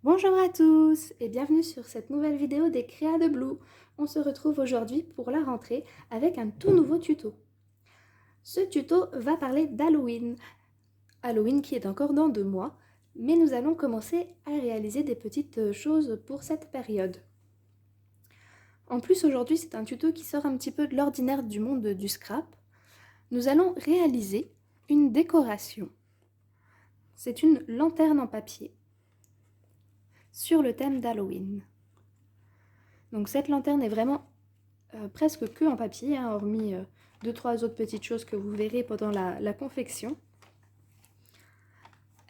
Bonjour à tous et bienvenue sur cette nouvelle vidéo des Créas de Blue. On se retrouve aujourd'hui pour la rentrée avec un tout nouveau tuto. Ce tuto va parler d'Halloween. Halloween qui est encore dans 2 mois, mais nous allons commencer à réaliser des petites choses pour cette période. En plus aujourd'hui c'est un tuto qui sort un petit peu de l'ordinaire du monde du scrap. Nous allons réaliser une décoration. C'est une lanterne en papier sur le thème d'Halloween. Donc cette lanterne est vraiment presque que en papier, hein, hormis 2-3 autres petites choses que vous verrez pendant la confection.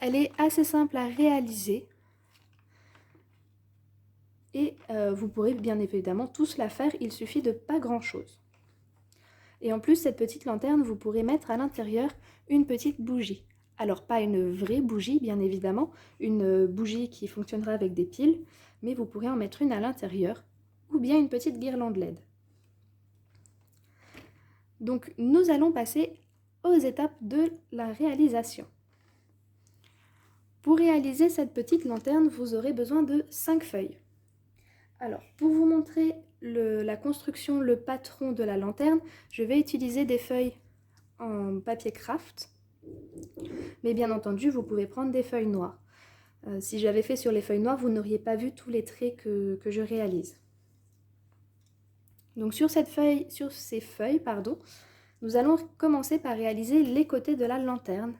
Elle est assez simple à réaliser et vous pourrez bien évidemment tous la faire, il suffit de pas grand chose. Et en plus cette petite lanterne, vous pourrez mettre à l'intérieur une petite bougie. Alors pas une vraie bougie bien évidemment, une bougie qui fonctionnera avec des piles, mais vous pourrez en mettre une à l'intérieur ou bien une petite guirlande LED. Donc nous allons passer aux étapes de la réalisation. Pour réaliser cette petite lanterne, vous aurez besoin de 5 feuilles. Alors, pour vous montrer la construction, le patron de la lanterne, je vais utiliser des feuilles en papier craft. Mais bien entendu, vous pouvez prendre des feuilles noires. Si j'avais fait sur les feuilles noires, vous n'auriez pas vu tous les traits que je réalise. Donc sur ces feuilles, nous allons commencer par réaliser les côtés de la lanterne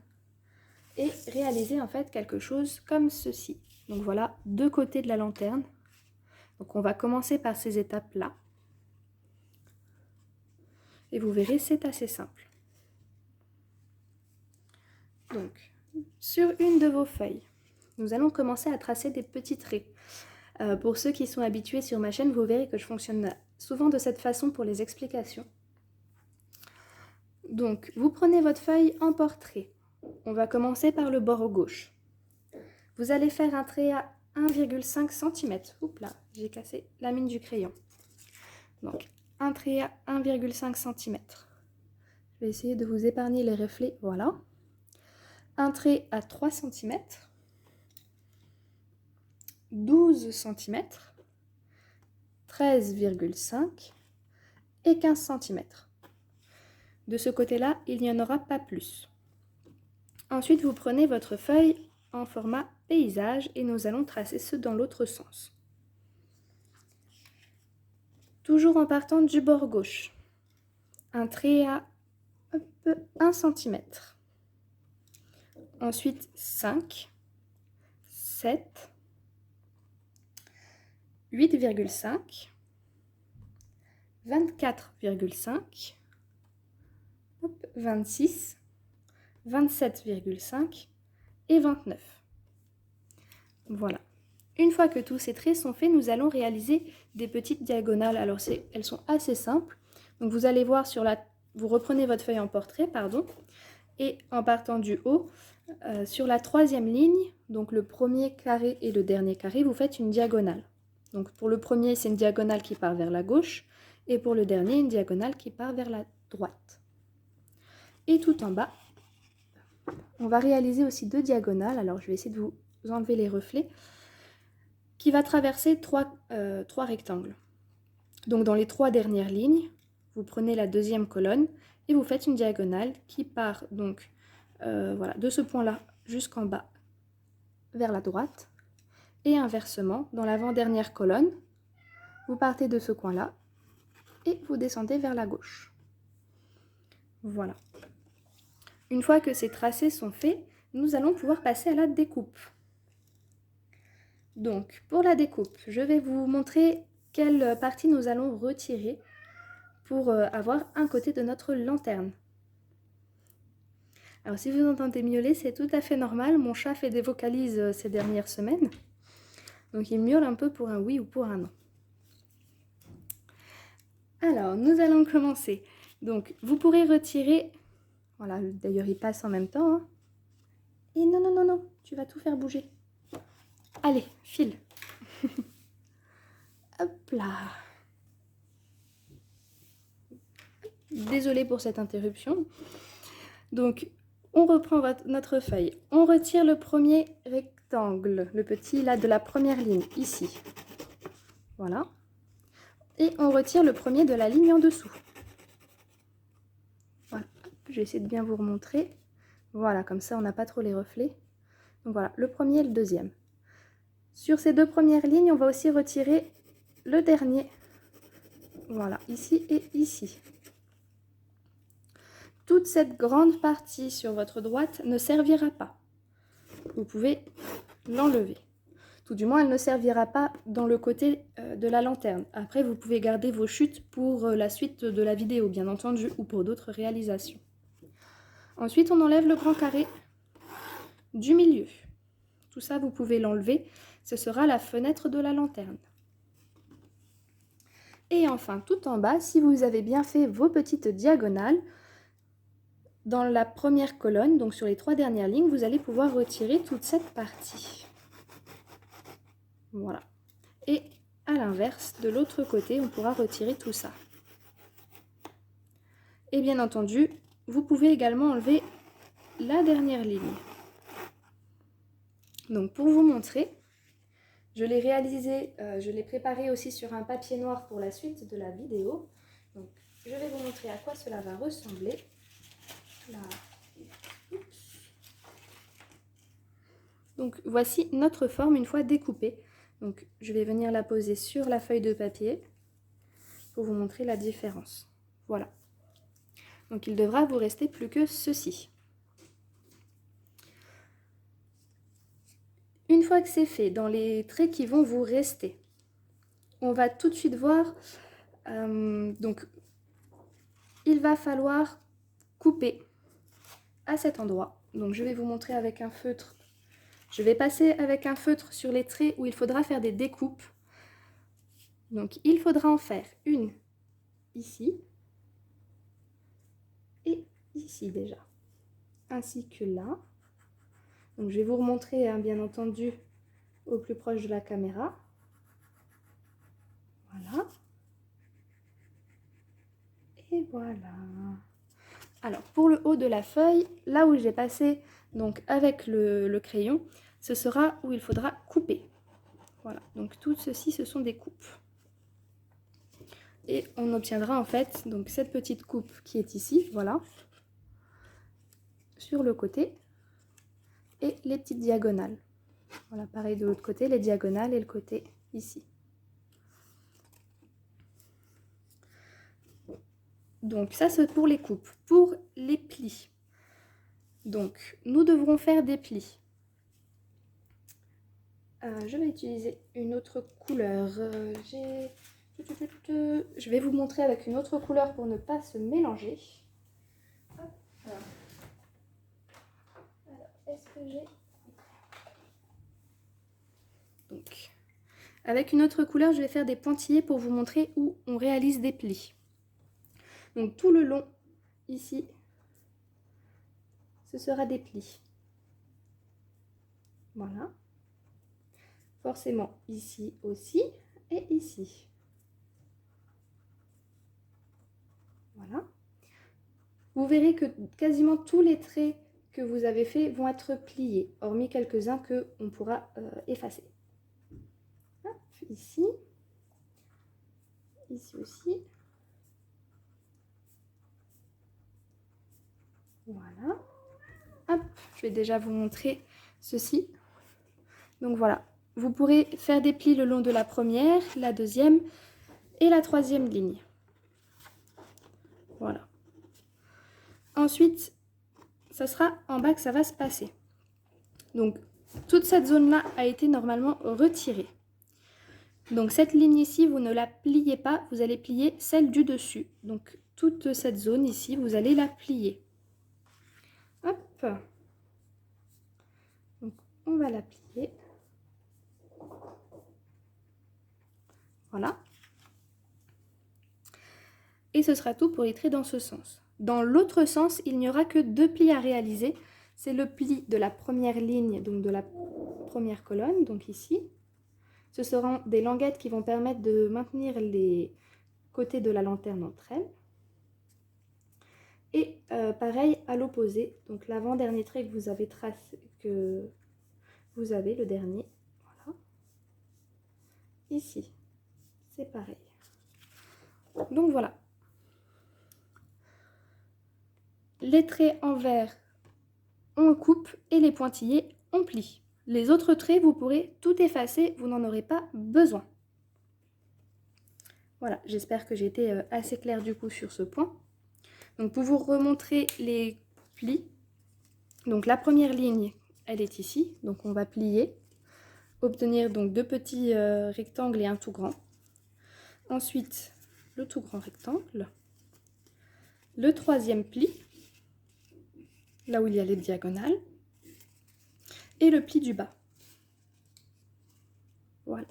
et réaliser en fait quelque chose comme ceci. Donc voilà, 2 côtés de la lanterne. Donc on va commencer par ces étapes-là. Et vous verrez, c'est assez simple. Donc, sur une de vos feuilles, nous allons commencer à tracer des petits traits. Pour ceux qui sont habitués sur ma chaîne, vous verrez que je fonctionne souvent de cette façon pour les explications. Donc, vous prenez votre feuille en portrait. On va commencer par le bord gauche. Vous allez faire un trait à 1,5 cm. Oups là, j'ai cassé la mine du crayon. Donc, un trait à 1,5 cm. Je vais essayer de vous épargner les reflets. Voilà. Un trait à 3 cm. 12 cm. 13,5 et 15 cm. De ce côté-là, il n'y en aura pas plus. Ensuite, vous prenez votre feuille en format paysage et nous allons tracer ce dans l'autre sens. Toujours en partant du bord gauche. Un trait à 1 cm. Ensuite 5, 7, 8,5, 24,5, 26, 27,5 et 29. Voilà. Une fois que tous ces traits sont faits, nous allons réaliser des petites diagonales. Alors elles sont assez simples. Donc vous allez voir vous reprenez votre feuille en portrait, et en partant du haut, sur la 3e ligne, donc le premier carré et le dernier carré, vous faites une diagonale. Donc pour le premier, c'est une diagonale qui part vers la gauche, et pour le dernier, une diagonale qui part vers la droite. Et tout en bas, on va réaliser aussi 2 diagonales. Alors je vais essayer de vous enlever les reflets, qui va traverser 3 rectangles. Donc dans les 3 dernières lignes, vous prenez la 2e colonne et vous faites une diagonale qui part donc voilà, de ce point-là jusqu'en bas vers la droite. Et inversement, dans l'avant-dernière colonne, vous partez de ce coin-là et vous descendez vers la gauche. Voilà. Une fois que ces tracés sont faits, nous allons pouvoir passer à la découpe. Donc, pour la découpe, je vais vous montrer quelle partie nous allons retirer pour avoir un côté de notre lanterne. Alors, si vous entendez miauler, c'est tout à fait normal. Mon chat fait des vocalises ces dernières semaines. Donc, il miaule un peu pour un oui ou pour un non. Alors, nous allons commencer. Donc, vous pourrez retirer... Voilà, d'ailleurs, il passe en même temps. Hein. Et non, non, non, non, tu vas tout faire bouger. Allez, file. Hop là. Désolée pour cette interruption. Donc, on reprend notre feuille. On retire le premier rectangle, le petit là de la première ligne, ici. Voilà. Et on retire le premier de la ligne en dessous. Voilà. Je vais essayer de bien vous remontrer. Voilà, comme ça on n'a pas trop les reflets. Donc voilà, le premier et le deuxième. Sur ces deux premières lignes, on va aussi retirer le dernier. Voilà, ici et ici. Toute cette grande partie sur votre droite ne servira pas. Vous pouvez l'enlever. Tout du moins, elle ne servira pas dans le côté de la lanterne. Après, vous pouvez garder vos chutes pour la suite de la vidéo, bien entendu, ou pour d'autres réalisations. Ensuite, on enlève le grand carré du milieu. Tout ça, vous pouvez l'enlever. Ce sera la fenêtre de la lanterne. Et enfin, tout en bas, si vous avez bien fait vos petites diagonales, dans la première colonne, donc sur les 3 dernières lignes, vous allez pouvoir retirer toute cette partie. Voilà. Et à l'inverse, de l'autre côté, on pourra retirer tout ça. Et bien entendu, vous pouvez également enlever la dernière ligne. Donc pour vous montrer, je l'ai réalisé, je l'ai préparé aussi sur un papier noir pour la suite de la vidéo. Donc je vais vous montrer à quoi cela va ressembler. Là. Donc voici notre forme une fois découpée. Donc je vais venir la poser sur la feuille de papier pour vous montrer la différence. Voilà. Donc il devra vous rester plus que ceci. Une fois que c'est fait, dans les traits qui vont vous rester, on va tout de suite voir, donc il va falloir couper à cet endroit. Donc je vais vous montrer avec un feutre. Je vais passer avec un feutre sur les traits où il faudra faire des découpes. Donc il faudra en faire une ici et ici déjà, ainsi que là. Donc je vais vous remontrer, hein, bien entendu, au plus proche de la caméra. Voilà. Et voilà. Alors pour le haut de la feuille, là où j'ai passé donc avec le crayon, ce sera où il faudra couper. Voilà, donc tout ceci, ce sont des coupes. Et on obtiendra en fait donc cette petite coupe qui est ici, voilà, sur le côté, et les petites diagonales. Voilà, pareil de l'autre côté, les diagonales et le côté ici. Donc ça c'est pour les coupes. Pour les plis, donc nous devrons faire des plis. Je vais utiliser une autre couleur. Je vais vous montrer avec une autre couleur pour ne pas se mélanger. Alors, est-ce que j'ai... Donc, avec une autre couleur, je vais faire des pointillés pour vous montrer où on réalise des plis. Donc tout le long, ici, ce sera des plis. Voilà. Forcément ici aussi et ici. Voilà. Vous verrez que quasiment tous les traits que vous avez faits vont être pliés, hormis quelques-uns qu'on pourra effacer. Hop, ici. Ici aussi. Voilà. Hop, je vais déjà vous montrer ceci. Donc voilà, vous pourrez faire des plis le long de la première, la deuxième et la troisième ligne. Voilà. Ensuite, ça sera en bas que ça va se passer. Donc, toute cette zone-là a été normalement retirée. Donc, cette ligne ici, vous ne la pliez pas, vous allez plier celle du dessus. Donc, toute cette zone ici, vous allez la plier. Hop. Donc, on va la plier. Voilà. Et ce sera tout pour les traits dans ce sens. Dans l'autre sens, il n'y aura que 2 plis à réaliser. C'est le pli de la première ligne, donc de la première colonne, donc ici. Ce seront des languettes qui vont permettre de maintenir les côtés de la lanterne entre elles. Et pareil à l'opposé, donc l'avant-dernier trait que vous avez tracé, que vous avez le dernier. Voilà. Ici, c'est pareil. Donc voilà. Les traits en vert, on coupe et les pointillés, on plie. Les autres traits, vous pourrez tout effacer, vous n'en aurez pas besoin. Voilà, j'espère que j'ai été assez claire du coup sur ce point. Donc pour vous remontrer les plis, donc la première ligne, elle est ici, donc on va plier, obtenir donc 2 petits rectangles et un tout grand. Ensuite, le tout grand rectangle, le troisième pli, là où il y a les diagonales, et le pli du bas. Voilà.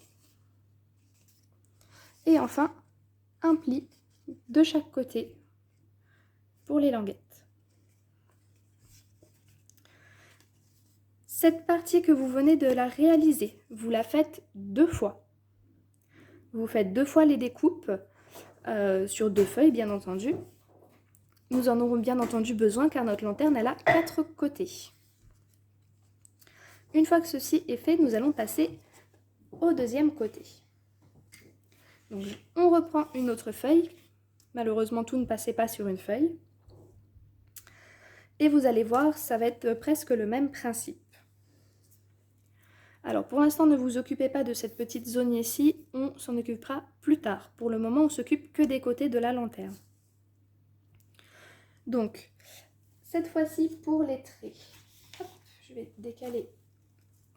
Et enfin, un pli de chaque côté pour les languettes. Cette partie que vous venez de la réaliser, vous la faites 2 fois. Vous faites 2 fois les découpes sur 2 feuilles, bien entendu. Nous en aurons bien entendu besoin car notre lanterne, elle a 4 côtés. Une fois que ceci est fait, nous allons passer au deuxième côté. Donc, on reprend une autre feuille. Malheureusement, tout ne passait pas sur une feuille. Et vous allez voir, ça va être presque le même principe. Alors, pour l'instant, ne vous occupez pas de cette petite zone ici. On s'en occupera plus tard. Pour le moment, on s'occupe que des côtés de la lanterne. Donc, cette fois-ci, pour les traits. Hop, je vais décaler.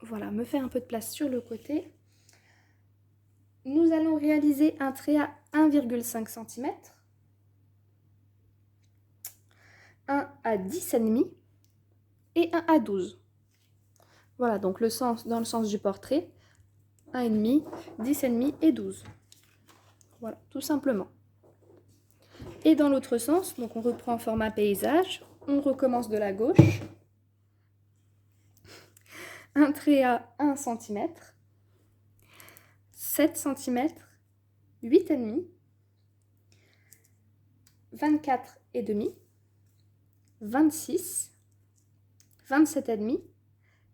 Voilà, me faire un peu de place sur le côté. Nous allons réaliser un trait à 1,5 cm, un à 10,5 et un à 12. Voilà, donc le sens, dans le sens du portrait, 1,5, 10,5 et 12. Voilà, tout simplement. Et dans l'autre sens, donc on reprend format paysage, on recommence de la gauche. Un trait à 1 cm, 7 cm, 8,5, 24,5, 26, 27,5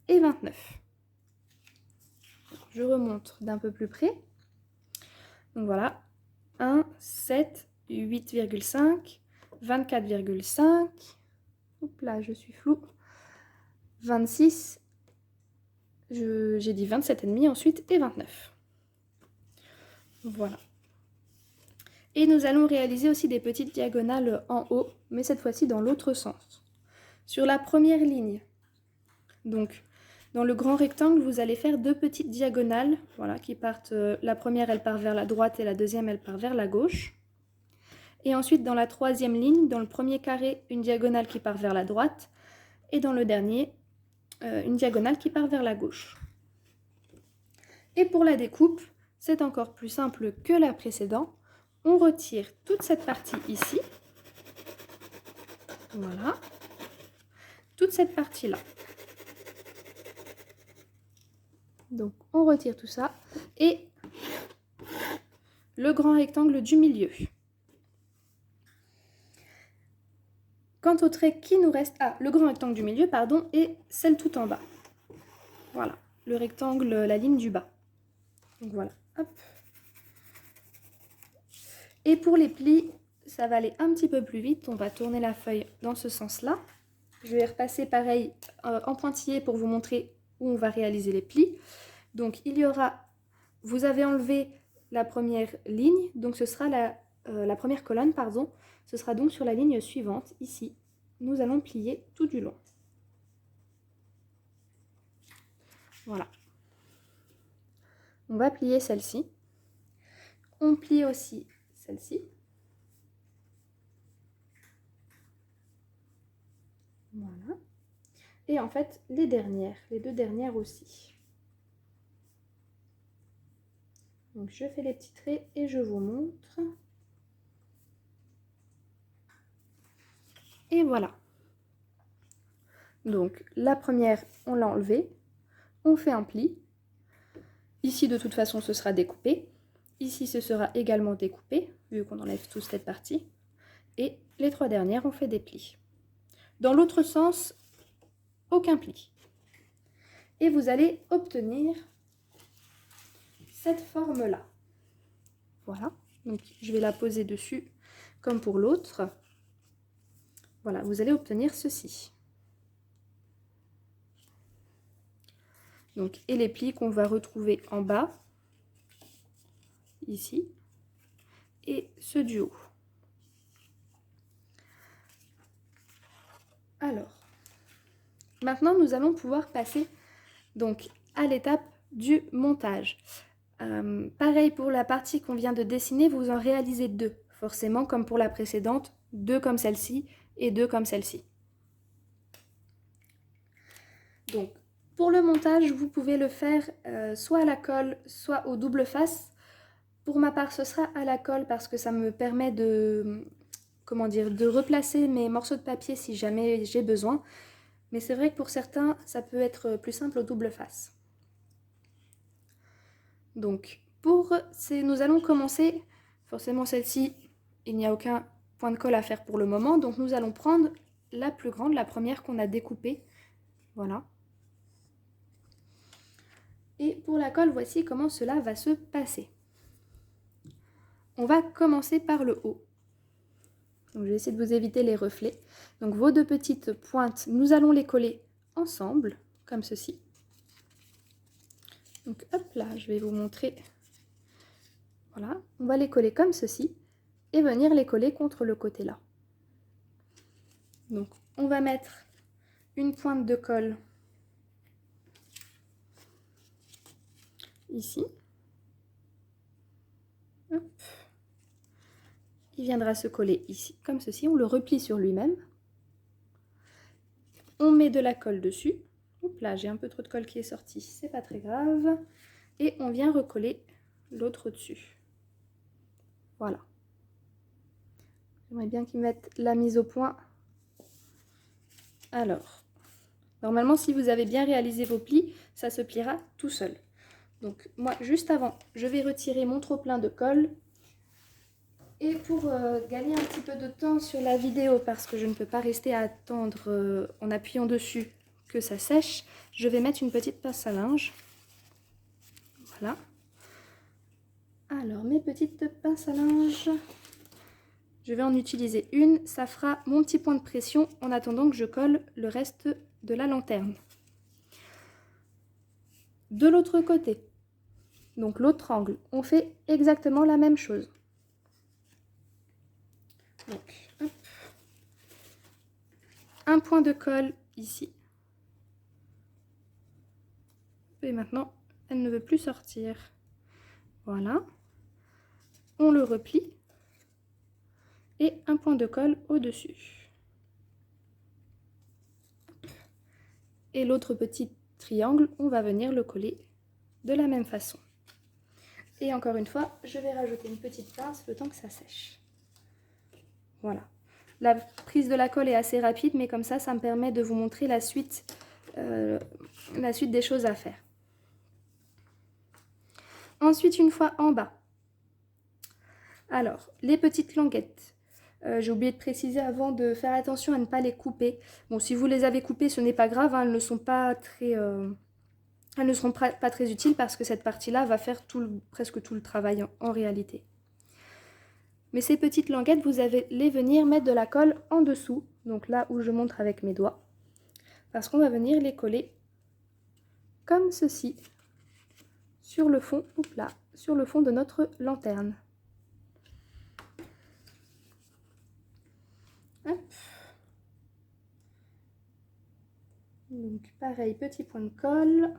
et 29. Je remonte d'un peu plus près. Donc voilà, 1, 7, 8,5, 24,5, hop là, je suis floue, 26, j'ai dit 27,5 ensuite et 29. Voilà. Et nous allons réaliser aussi des petites diagonales en haut, mais cette fois-ci dans l'autre sens. Sur la première ligne, donc dans le grand rectangle, vous allez faire 2 petites diagonales, voilà, qui partent, la première elle part vers la droite et la deuxième elle part vers la gauche. Et ensuite dans la troisième ligne, dans le premier carré, une diagonale qui part vers la droite, et dans le dernier, une diagonale qui part vers la gauche. Et pour la découpe, c'est encore plus simple que la précédente. On retire toute cette partie ici. Voilà. Toute cette partie-là. Donc, on retire tout ça. Et le grand rectangle du milieu. Quant au trait qui nous reste... Ah, le grand rectangle du milieu, pardon, et celle tout en bas. Voilà. Le rectangle, la ligne du bas. Donc voilà. Hop. Et pour les plis, ça va aller un petit peu plus vite. On va tourner la feuille dans ce sens-là. Je vais repasser pareil en pointillé pour vous montrer où on va réaliser les plis. Donc il y aura, vous avez enlevé la première ligne, donc ce sera la première colonne, pardon. Ce sera donc sur la ligne suivante, ici. Nous allons plier tout du long. Voilà. On va plier celle-ci. On plie aussi celle-ci. Voilà. Et en fait, les deux dernières aussi. Donc je fais les petits traits et je vous montre. Et voilà. Donc la première, on l'a enlevée. On fait un pli. Ici, de toute façon, ce sera découpé. Ici, ce sera également découpé, vu qu'on enlève toute cette partie. Et les 3 dernières, on fait des plis. Dans l'autre sens, aucun pli. et vous allez obtenir cette forme-là. Voilà, donc je vais la poser dessus comme pour l'autre. Voilà, vous allez obtenir ceci. Donc, et les plis qu'on va retrouver en bas, ici, et ceux du haut. Alors, maintenant nous allons pouvoir passer donc à l'étape du montage. Pareil pour la partie qu'on vient de dessiner, vous en réalisez deux, forcément comme pour la précédente, deux comme celle-ci et deux comme celle-ci. Donc, pour le montage, vous pouvez le faire soit à la colle, soit au double face. Pour ma part, ce sera à la colle parce que ça me permet de, comment dire, de replacer mes morceaux de papier si jamais j'ai besoin. Mais c'est vrai que pour certains, ça peut être plus simple au double face. Donc, nous allons commencer, forcément celle-ci, il n'y a aucun point de colle à faire pour le moment. Donc, nous allons prendre la plus grande, la première qu'on a découpée. Voilà. Et pour la colle, voici comment cela va se passer. On va commencer par le haut. Donc, je vais essayer de vous éviter les reflets. Donc vos deux petites pointes, nous allons les coller ensemble, comme ceci. Donc hop là, je vais vous montrer. Voilà, on va les coller comme ceci et venir les coller contre le côté là. Donc on va mettre une pointe de colle ici. Hop. Il viendra se coller ici, comme ceci. On le replie sur lui-même. On met de la colle dessus. Hop là, j'ai un peu trop de colle qui est sortie, c'est pas très grave. Et on vient recoller l'autre dessus. Voilà. J'aimerais bien qu'ils mettent la mise au point. Alors, normalement, si vous avez bien réalisé vos plis, ça se pliera tout seul. Donc, moi, juste avant, je vais retirer mon trop-plein de colle. Et pour gagner un petit peu de temps sur la vidéo, parce que je ne peux pas rester à attendre en appuyant dessus que ça sèche, je vais mettre une petite pince à linge. Voilà. Alors, mes petites pinces à linge, je vais en utiliser une. Ça fera mon petit point de pression en attendant que je colle le reste de la lanterne. De l'autre côté, donc l'autre angle, on fait exactement la même chose. Donc, hop. Un point de colle ici. Et maintenant, elle ne veut plus sortir. Voilà. On le replie. Et un point de colle au-dessus. Et l'autre petit triangle, on va venir le coller de la même façon. Et encore une fois, je vais rajouter une petite pince le temps que ça sèche. Voilà. La prise de la colle est assez rapide, mais comme ça, ça me permet de vous montrer la suite des choses à faire. Ensuite, une fois en bas. Alors, les petites languettes. J'ai oublié de préciser avant de faire attention à ne pas les couper. Bon, si vous les avez coupées, ce n'est pas grave, hein, elles ne seront pas très utiles parce que cette partie-là va faire presque tout le travail en réalité. Mais ces petites languettes, vous allez venir mettre de la colle en dessous, donc là où je montre avec mes doigts, parce qu'on va venir les coller comme ceci sur le fond, sur le fond de notre lanterne. Hop. Donc pareil, petit point de colle.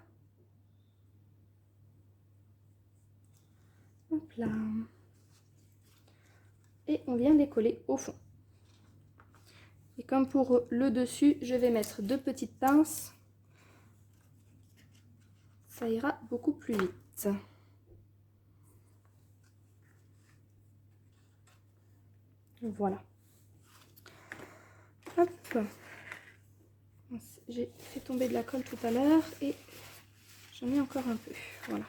Hop là. Et on vient les coller au fond. Et comme pour le dessus, je vais mettre deux petites pinces. Ça ira beaucoup plus vite. Voilà. Hop. J'ai fait tomber de la colle tout à l'heure et j'en ai encore un peu. Voilà.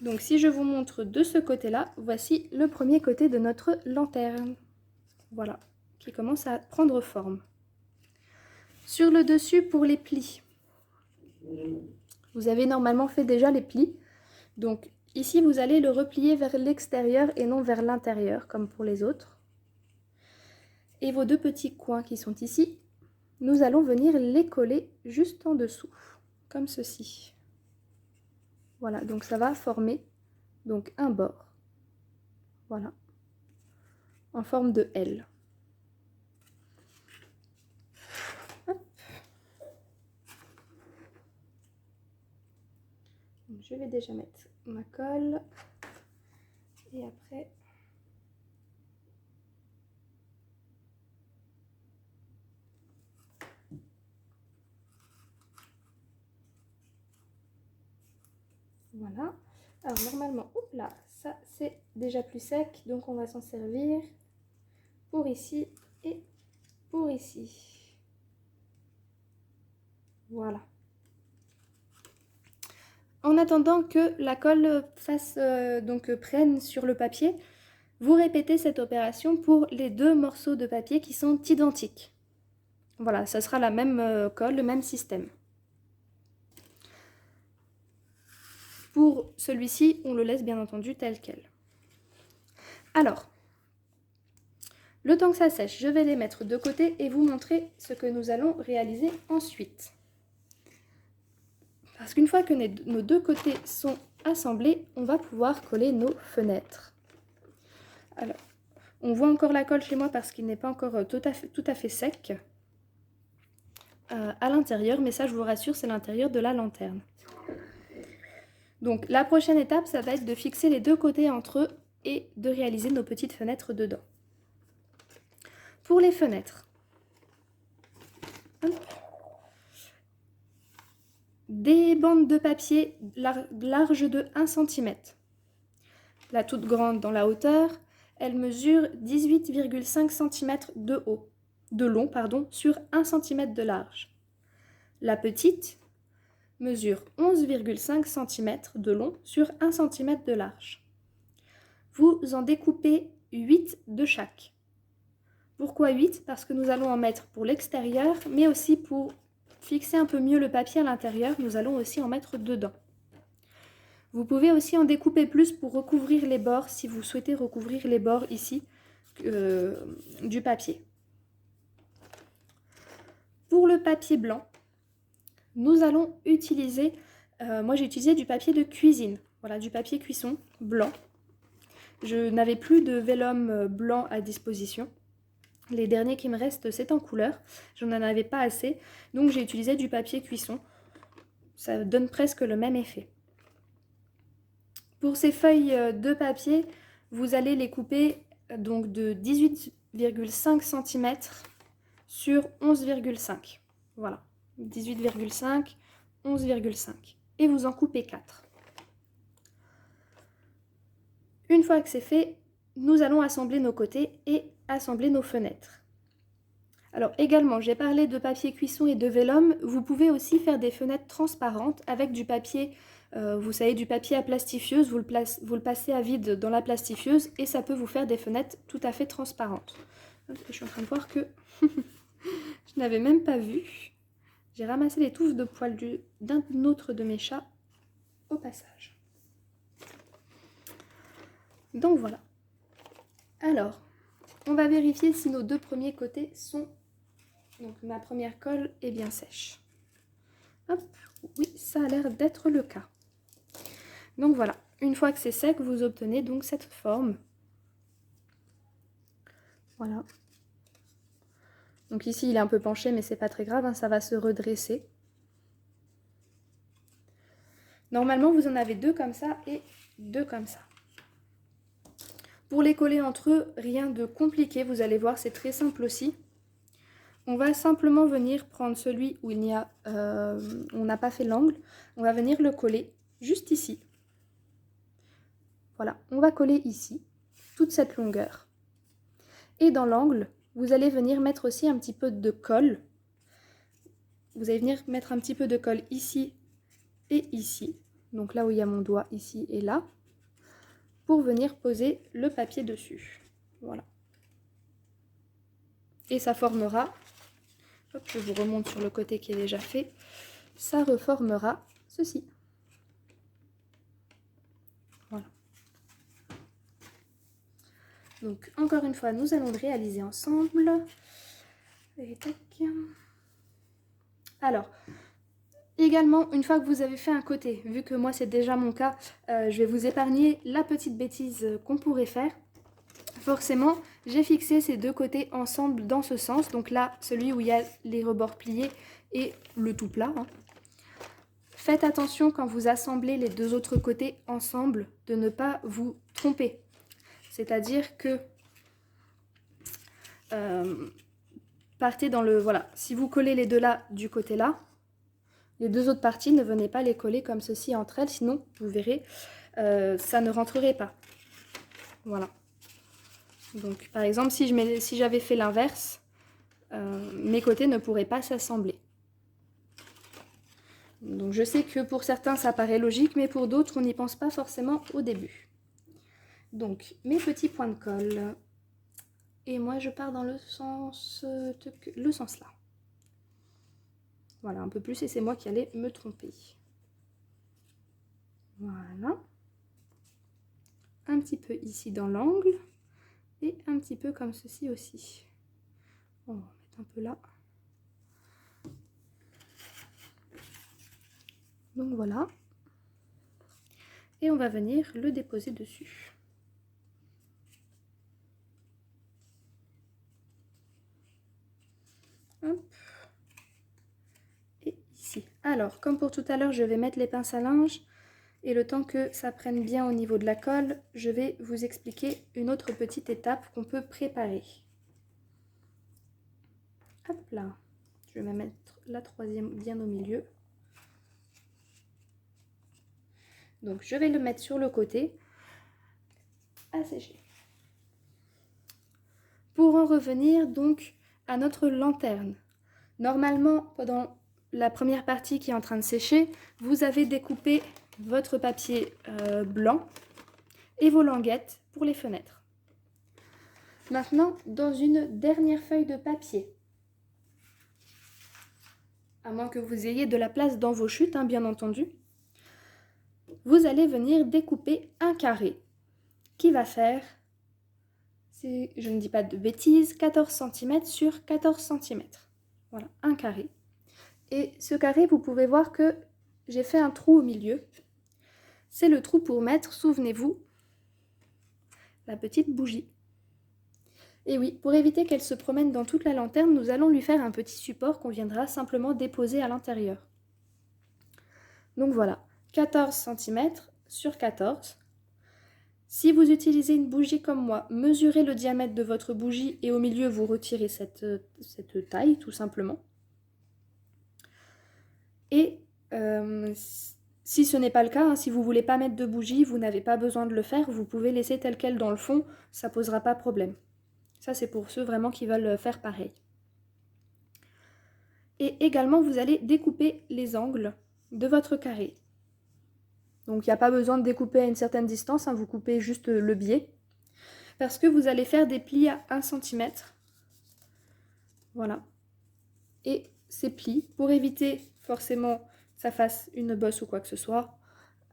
Donc si je vous montre de ce côté-là, voici le premier côté de notre lanterne. Voilà, qui commence à prendre forme. Sur le dessus, pour les plis, Vous avez normalement fait déjà les plis. Donc ici, vous allez le replier vers l'extérieur et non vers l'intérieur, comme pour les autres. Et vos deux petits coins qui sont ici, nous allons venir les coller juste en dessous, comme ceci. Voilà, donc ça va former donc un bord. Voilà, en forme de L. Hop. Donc, je vais déjà mettre ma colle et après voilà. Alors normalement, hop là, ça c'est déjà plus sec, donc on va s'en servir pour ici et pour ici. Voilà. En attendant que la colle prenne sur le papier, vous répétez cette opération pour les deux morceaux de papier qui sont identiques. Voilà, ça sera la même colle, le même système. Pour celui-ci, on le laisse bien entendu tel quel. Alors, le temps que ça sèche, je vais les mettre de côté et vous montrer ce que nous allons réaliser ensuite. Parce qu'une fois que nos deux côtés sont assemblés, on va pouvoir coller nos fenêtres. Alors, on voit encore la colle chez moi parce qu'il n'est pas encore tout à fait sec à l'intérieur, mais ça, je vous rassure, c'est l'intérieur de la lanterne. Donc, la prochaine étape, ça va être de fixer les deux côtés entre eux et de réaliser nos petites fenêtres dedans. Pour les fenêtres, des bandes de papier larges de 1 cm. La toute grande dans la hauteur, elle mesure 18,5 cm de long sur 1 cm de large. La petite mesure 11,5 cm de long sur 1 cm de large. Vous en découpez 8 de chaque. Pourquoi 8? Parce que nous allons en mettre pour l'extérieur, mais aussi pour fixer un peu mieux le papier à l'intérieur, nous allons aussi en mettre dedans. Vous pouvez aussi en découper plus pour recouvrir les bords, si vous souhaitez recouvrir les bords ici du papier. Pour le papier blanc, nous allons utiliser, moi j'ai utilisé du papier de cuisine, voilà, du papier cuisson blanc. Je n'avais plus de vélum blanc à disposition. Les derniers qui me restent, c'est en couleur. Je n'en avais pas assez, donc j'ai utilisé du papier cuisson. Ça donne presque le même effet. Pour ces feuilles de papier, vous allez les couper donc de 18,5 cm sur 11,5. Voilà, 18,5, 11,5. Et vous en coupez 4. Une fois que c'est fait, nous allons assembler nos côtés et assembler nos fenêtres. Alors également, j'ai parlé de papier cuisson et de vélum. Vous pouvez aussi faire des fenêtres transparentes avec du papier, vous savez, du papier à plastifieuse. Vous le passez à vide dans la plastifieuse et ça peut vous faire des fenêtres tout à fait transparentes. Je suis en train de voir que je n'avais même pas vu. J'ai ramassé les touffes de poils d'un autre de mes chats au passage. Donc voilà. Alors, on va vérifier si nos deux premiers côtés sont... Donc ma première colle est bien sèche. Hop, oui, ça a l'air d'être le cas. Donc voilà, une fois que c'est sec, vous obtenez donc cette forme. Voilà. Donc ici, il est un peu penché, mais c'est pas très grave, hein, ça va se redresser. Normalement, vous en avez deux comme ça et deux comme ça. Pour les coller entre eux, rien de compliqué, vous allez voir, c'est très simple aussi. On va simplement venir prendre celui où on n'a pas fait l'angle. On va venir le coller juste ici. Voilà, on va coller ici, toute cette longueur. Et dans l'angle, vous allez venir mettre aussi un petit peu de colle. Vous allez venir mettre un petit peu de colle ici et ici. Donc là où il y a mon doigt, ici et là. Pour venir poser le papier dessus. Voilà. Et ça formera, hop, je vous remonte sur le côté qui est déjà fait, ça reformera ceci. Voilà. Donc encore une fois, nous allons le réaliser ensemble. Et tac. Alors, également, une fois que vous avez fait un côté, vu que moi c'est déjà mon cas, je vais vous épargner la petite bêtise qu'on pourrait faire. Forcément, j'ai fixé ces deux côtés ensemble dans ce sens. Donc là, celui où il y a les rebords pliés et le tout plat. Hein. Faites attention quand vous assemblez les deux autres côtés ensemble de ne pas vous tromper. C'est-à-dire que partez dans le... Voilà, si vous collez les deux là du côté là, les deux autres parties, ne venez pas les coller comme ceci entre elles, sinon, vous verrez, ça ne rentrerait pas. Voilà. Donc, par exemple, si j'avais fait l'inverse, mes côtés ne pourraient pas s'assembler. Donc, je sais que pour certains, ça paraît logique, mais pour d'autres, on n'y pense pas forcément au début. Donc, mes petits points de colle. Et moi, je pars dans le sens là. Voilà, un peu plus, et c'est moi qui allais me tromper. Voilà. Un petit peu ici dans l'angle. Et un petit peu comme ceci aussi. On va mettre un peu là. Donc voilà. Et on va venir le déposer dessus. Hop. Et ici. Alors, comme pour tout à l'heure, je vais mettre les pinces à linge. Et le temps que ça prenne bien au niveau de la colle, je vais vous expliquer une autre petite étape qu'on peut préparer. Hop là. Je vais mettre la troisième bien au milieu. Donc je vais le mettre sur le côté à sécher. Pour en revenir donc à notre lanterne. Normalement, pendant la première partie qui est en train de sécher, vous avez découpé votre papier blanc et vos languettes pour les fenêtres. Maintenant, dans une dernière feuille de papier, à moins que vous ayez de la place dans vos chutes, hein, bien entendu, vous allez venir découper un carré qui va faire, si je ne dis pas de bêtises, 14 cm sur 14 cm. Voilà, un carré. Et ce carré, vous pouvez voir que j'ai fait un trou au milieu. C'est le trou pour mettre, souvenez-vous, la petite bougie. Et oui, pour éviter qu'elle se promène dans toute la lanterne, nous allons lui faire un petit support qu'on viendra simplement déposer à l'intérieur. Donc voilà, 14 cm sur 14. Si vous utilisez une bougie comme moi, mesurez le diamètre de votre bougie et au milieu, vous retirez cette taille, tout simplement. Et si ce n'est pas le cas, hein, si vous ne voulez pas mettre de bougie, vous n'avez pas besoin de le faire, vous pouvez laisser tel quel dans le fond, ça ne posera pas problème. Ça, c'est pour ceux vraiment qui veulent faire pareil. Et également, vous allez découper les angles de votre carré. Donc, il n'y a pas besoin de découper à une certaine distance, hein, vous coupez juste le biais. Parce que vous allez faire des plis à 1 cm. Voilà. Et ces plis, pour éviter forcément que ça fasse une bosse ou quoi que ce soit,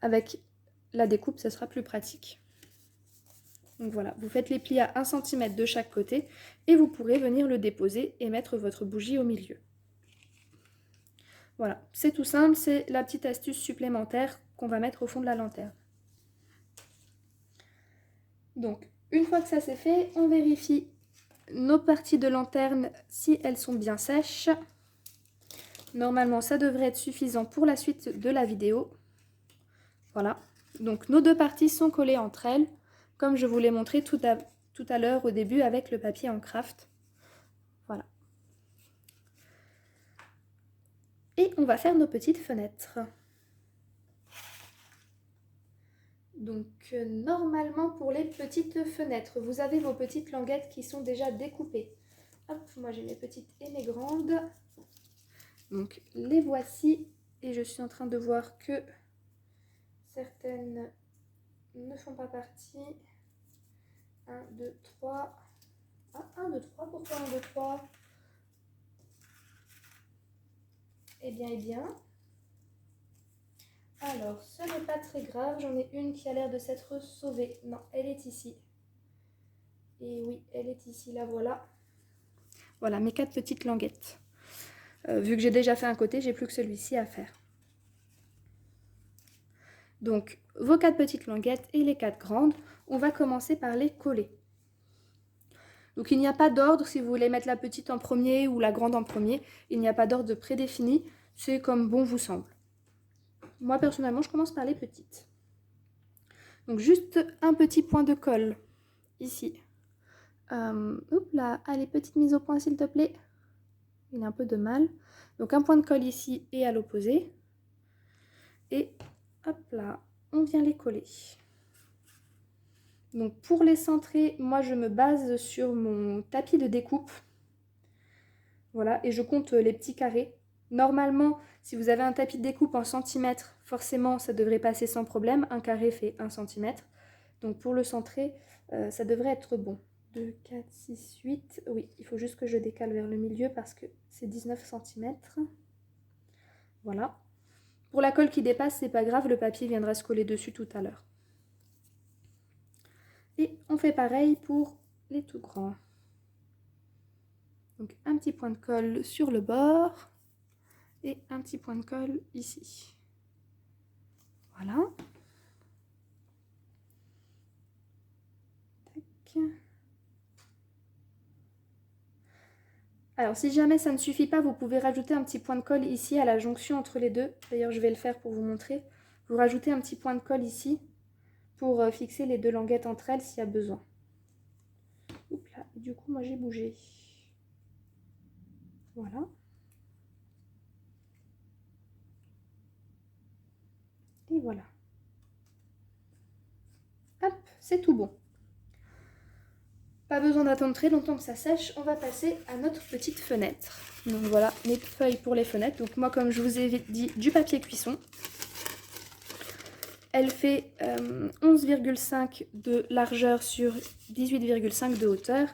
avec la découpe, ça sera plus pratique. Donc voilà, vous faites les plis à 1 cm de chaque côté et vous pourrez venir le déposer et mettre votre bougie au milieu. Voilà, c'est tout simple, c'est la petite astuce supplémentaire qu'on va mettre au fond de la lanterne. Donc, une fois que ça c'est fait, on vérifie nos parties de lanterne si elles sont bien sèches. Normalement, ça devrait être suffisant pour la suite de la vidéo. Voilà, donc nos deux parties sont collées entre elles, comme je vous l'ai montré tout à l'heure au début avec le papier en craft. Voilà. Et on va faire nos petites fenêtres. Donc normalement pour les petites fenêtres, vous avez vos petites languettes qui sont déjà découpées. Hop, moi j'ai mes petites et mes grandes. Donc les voici et je suis en train de voir que certaines ne font pas partie. 1, 2, 3. Ah, 1, 2, 3, pourquoi 1, 2, 3 ? Eh bien, Alors, ce n'est pas très grave, j'en ai une qui a l'air de s'être sauvée. Non, elle est ici. Et oui, elle est ici, la voilà. Voilà, mes 4 petites languettes. Vu que j'ai déjà fait un côté, j'ai plus que celui-ci à faire. Donc, vos 4 petites languettes et les 4 grandes, on va commencer par les coller. Donc, il n'y a pas d'ordre si vous voulez mettre la petite en premier ou la grande en premier. Il n'y a pas d'ordre prédéfini, c'est comme bon vous semble. Moi, personnellement, je commence par les petites. Donc, juste un petit point de colle, ici. Hop là, allez, petite mise au point, s'il te plaît. Il y a un peu de mal. Donc, un point de colle ici et à l'opposé. Et hop là, on vient les coller. Donc pour les centrer, moi je me base sur mon tapis de découpe. Voilà, et je compte les petits carrés. Normalement, si vous avez un tapis de découpe en centimètres, forcément ça devrait passer sans problème. Un carré fait 1 centimètre. Donc pour le centrer, ça devrait être bon. 2, 4, 6, 8. Oui, il faut juste que je décale vers le milieu parce que c'est 19 centimètres. Voilà. Pour la colle qui dépasse, c'est pas grave, le papier viendra se coller dessus tout à l'heure. Et on fait pareil pour les tout grands. Donc un petit point de colle sur le bord et un petit point de colle ici. Voilà. Tac. Alors si jamais ça ne suffit pas, vous pouvez rajouter un petit point de colle ici à la jonction entre les deux. D'ailleurs je vais le faire pour vous montrer. Vous rajoutez un petit point de colle ici pour fixer les deux languettes entre elles s'il y a besoin. Oups là, du coup moi j'ai bougé. Voilà. Et voilà. Hop, c'est tout bon. Pas besoin d'attendre très longtemps que ça sèche, on va passer à notre petite fenêtre. Donc voilà, mes feuilles pour les fenêtres. Donc moi, comme je vous ai dit, du papier cuisson. Elle fait 11,5 de largeur sur 18,5 de hauteur.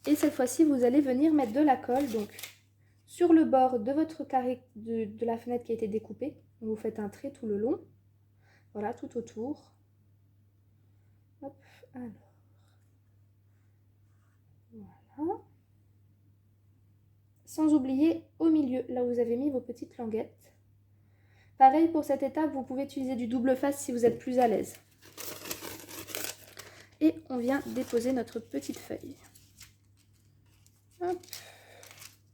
Et cette fois-ci, vous allez venir mettre de la colle donc, sur le bord de votre carré de la fenêtre qui a été découpée. Vous faites un trait tout le long. Voilà, tout autour. Hop, alors. Voilà. Sans oublier au milieu, là où vous avez mis vos petites languettes. Pareil pour cette étape, vous pouvez utiliser du double face si vous êtes plus à l'aise. Et on vient déposer notre petite feuille. Hop.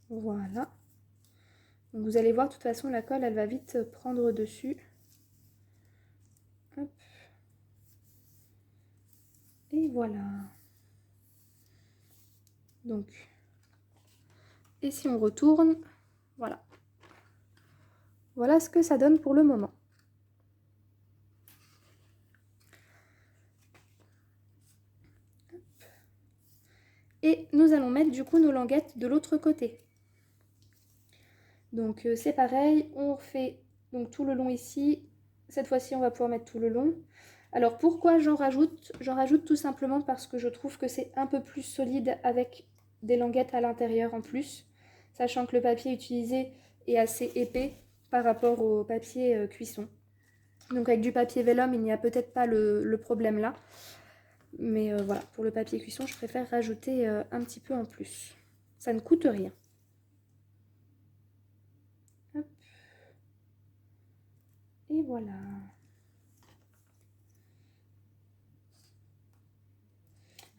Voilà. Donc vous allez voir, de toute façon, la colle, elle va vite prendre dessus. Hop. Et voilà. Donc, et si on retourne, voilà. Voilà ce que ça donne pour le moment. Hop. Et nous allons mettre du coup nos languettes de l'autre côté. Donc c'est pareil, on refait donc, tout le long ici. Cette fois-ci, on va pouvoir mettre tout le long. Alors pourquoi j'en rajoute? J'en rajoute tout simplement parce que je trouve que c'est un peu plus solide avec des languettes à l'intérieur en plus. Sachant que le papier utilisé est assez épais par rapport au papier cuisson. Donc avec du papier vélum, il n'y a peut-être pas le problème là. Mais voilà, pour le papier cuisson, je préfère rajouter un petit peu en plus. Ça ne coûte rien. Hop. Et voilà.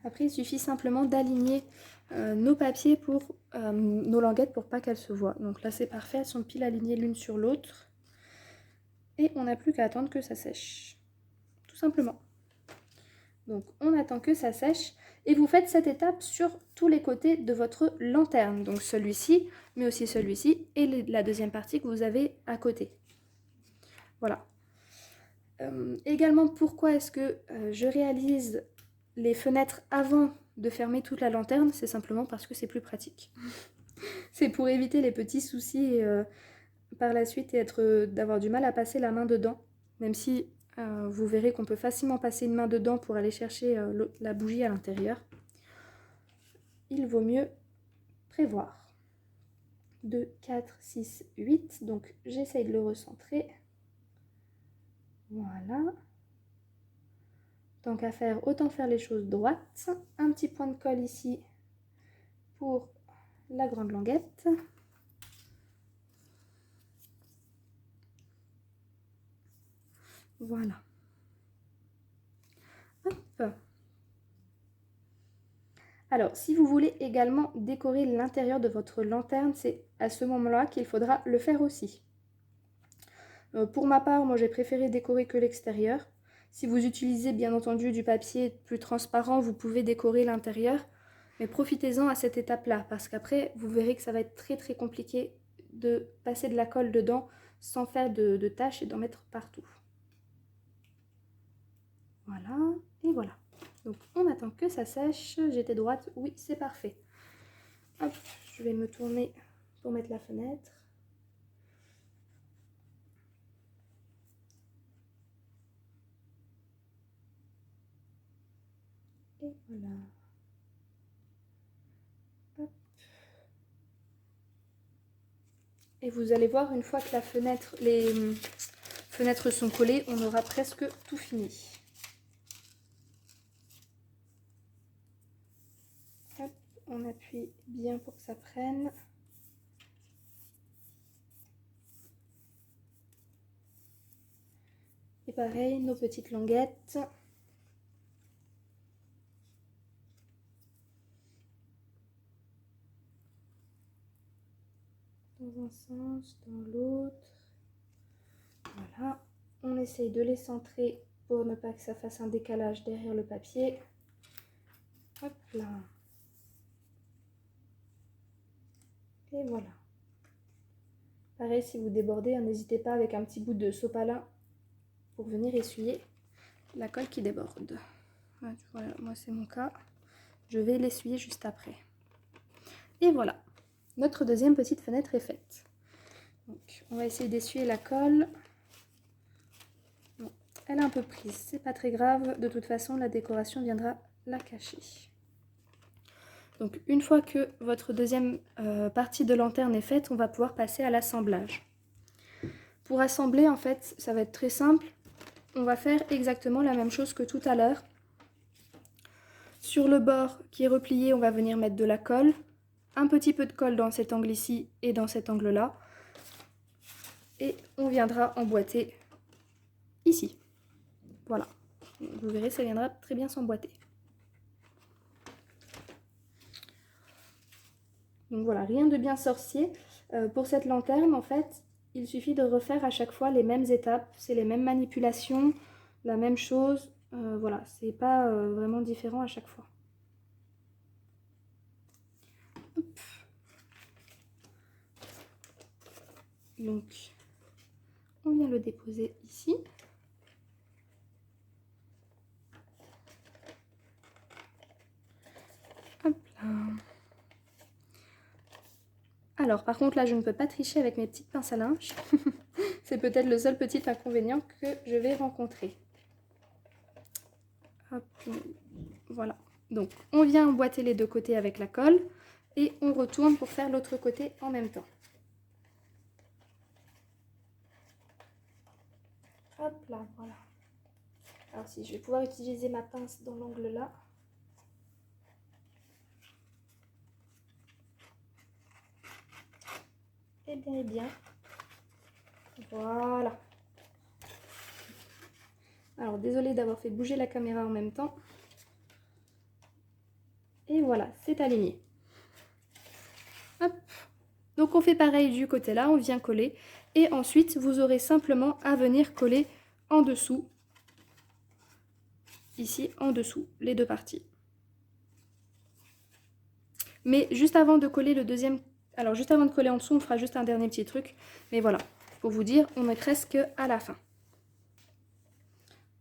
Après, il suffit simplement d'aligner nos papiers pour nos languettes pour pas qu'elles se voient. Donc là, c'est parfait, elles sont pile alignées l'une sur l'autre. Et on n'a plus qu'à attendre que ça sèche. Tout simplement. Donc on attend que ça sèche. Et vous faites cette étape sur tous les côtés de votre lanterne. Donc celui-ci, mais aussi celui-ci et la deuxième partie que vous avez à côté. Voilà. Également, pourquoi est-ce que je réalise les fenêtres avant de fermer toute la lanterne? C'est simplement parce que c'est plus pratique. C'est pour éviter les petits soucis par la suite et d'avoir du mal à passer la main dedans. Même si vous verrez qu'on peut facilement passer une main dedans pour aller chercher la bougie à l'intérieur. Il vaut mieux prévoir. 2, 4, 6, 8. Donc j'essaye de le recentrer. Voilà. Tant qu'à faire, autant faire les choses droites. Un petit point de colle ici pour la grande languette. Voilà. Hop. Alors, si vous voulez également décorer l'intérieur de votre lanterne, c'est à ce moment-là qu'il faudra le faire aussi. Pour ma part, moi j'ai préféré décorer que l'extérieur. Si vous utilisez bien entendu du papier plus transparent, vous pouvez décorer l'intérieur. Mais profitez-en à cette étape-là, parce qu'après, vous verrez que ça va être très très compliqué de passer de la colle dedans sans faire de taches et d'en mettre partout. Voilà, et voilà. Donc on attend que ça sèche. J'étais droite, oui c'est parfait. Hop, je vais me tourner pour mettre la fenêtre. Et voilà. Hop. Et vous allez voir, une fois que les fenêtres sont collées, on aura presque tout fini. Hop, on appuie bien pour que ça prenne. Et pareil, nos petites languettes. Dans un sens, dans l'autre. Voilà. On essaye de les centrer pour ne pas que ça fasse un décalage derrière le papier. Hop là. Et voilà. Pareil, si vous débordez, n'hésitez pas avec un petit bout de sopalin pour venir essuyer la colle qui déborde. Voilà, moi c'est mon cas. Je vais l'essuyer juste après. Et voilà, notre deuxième petite fenêtre est faite. Donc, on va essayer d'essuyer la colle. Bon, elle est un peu prise, c'est pas très grave. De toute façon, la décoration viendra la cacher. Donc, une fois que votre deuxième partie de lanterne est faite, on va pouvoir passer à l'assemblage. Pour assembler, en fait, ça va être très simple. On va faire exactement la même chose que tout à l'heure. Sur le bord qui est replié, on va venir mettre de la colle. Un petit peu de colle dans cet angle ici et dans cet angle-là. Et on viendra emboîter ici. Voilà. Vous verrez, ça viendra très bien s'emboîter. Donc voilà, rien de bien sorcier. Pour cette lanterne, en fait, il suffit de refaire à chaque fois les mêmes étapes. C'est les mêmes manipulations, la même chose. Voilà, c'est pas vraiment différent à chaque fois. Hop. Donc, on vient le déposer ici. Hop là. Alors, par contre, là, je ne peux pas tricher avec mes petites pinces à linge. C'est peut-être le seul petit inconvénient que je vais rencontrer. Hop, voilà. Donc, on vient emboîter les deux côtés avec la colle et on retourne pour faire l'autre côté en même temps. Hop là, voilà. Alors si, je vais pouvoir utiliser ma pince dans l'angle là. Et bien, et bien. Voilà. Alors, désolée d'avoir fait bouger la caméra en même temps. Et voilà, c'est aligné. Hop. Donc on fait pareil du côté là, on vient coller. Et ensuite, vous aurez simplement à venir coller en dessous. Ici, en dessous, les deux parties. Mais juste avant de coller le deuxième... Alors, juste avant de coller en dessous, on fera juste un dernier petit truc. Mais voilà, pour vous dire, on est presque à la fin.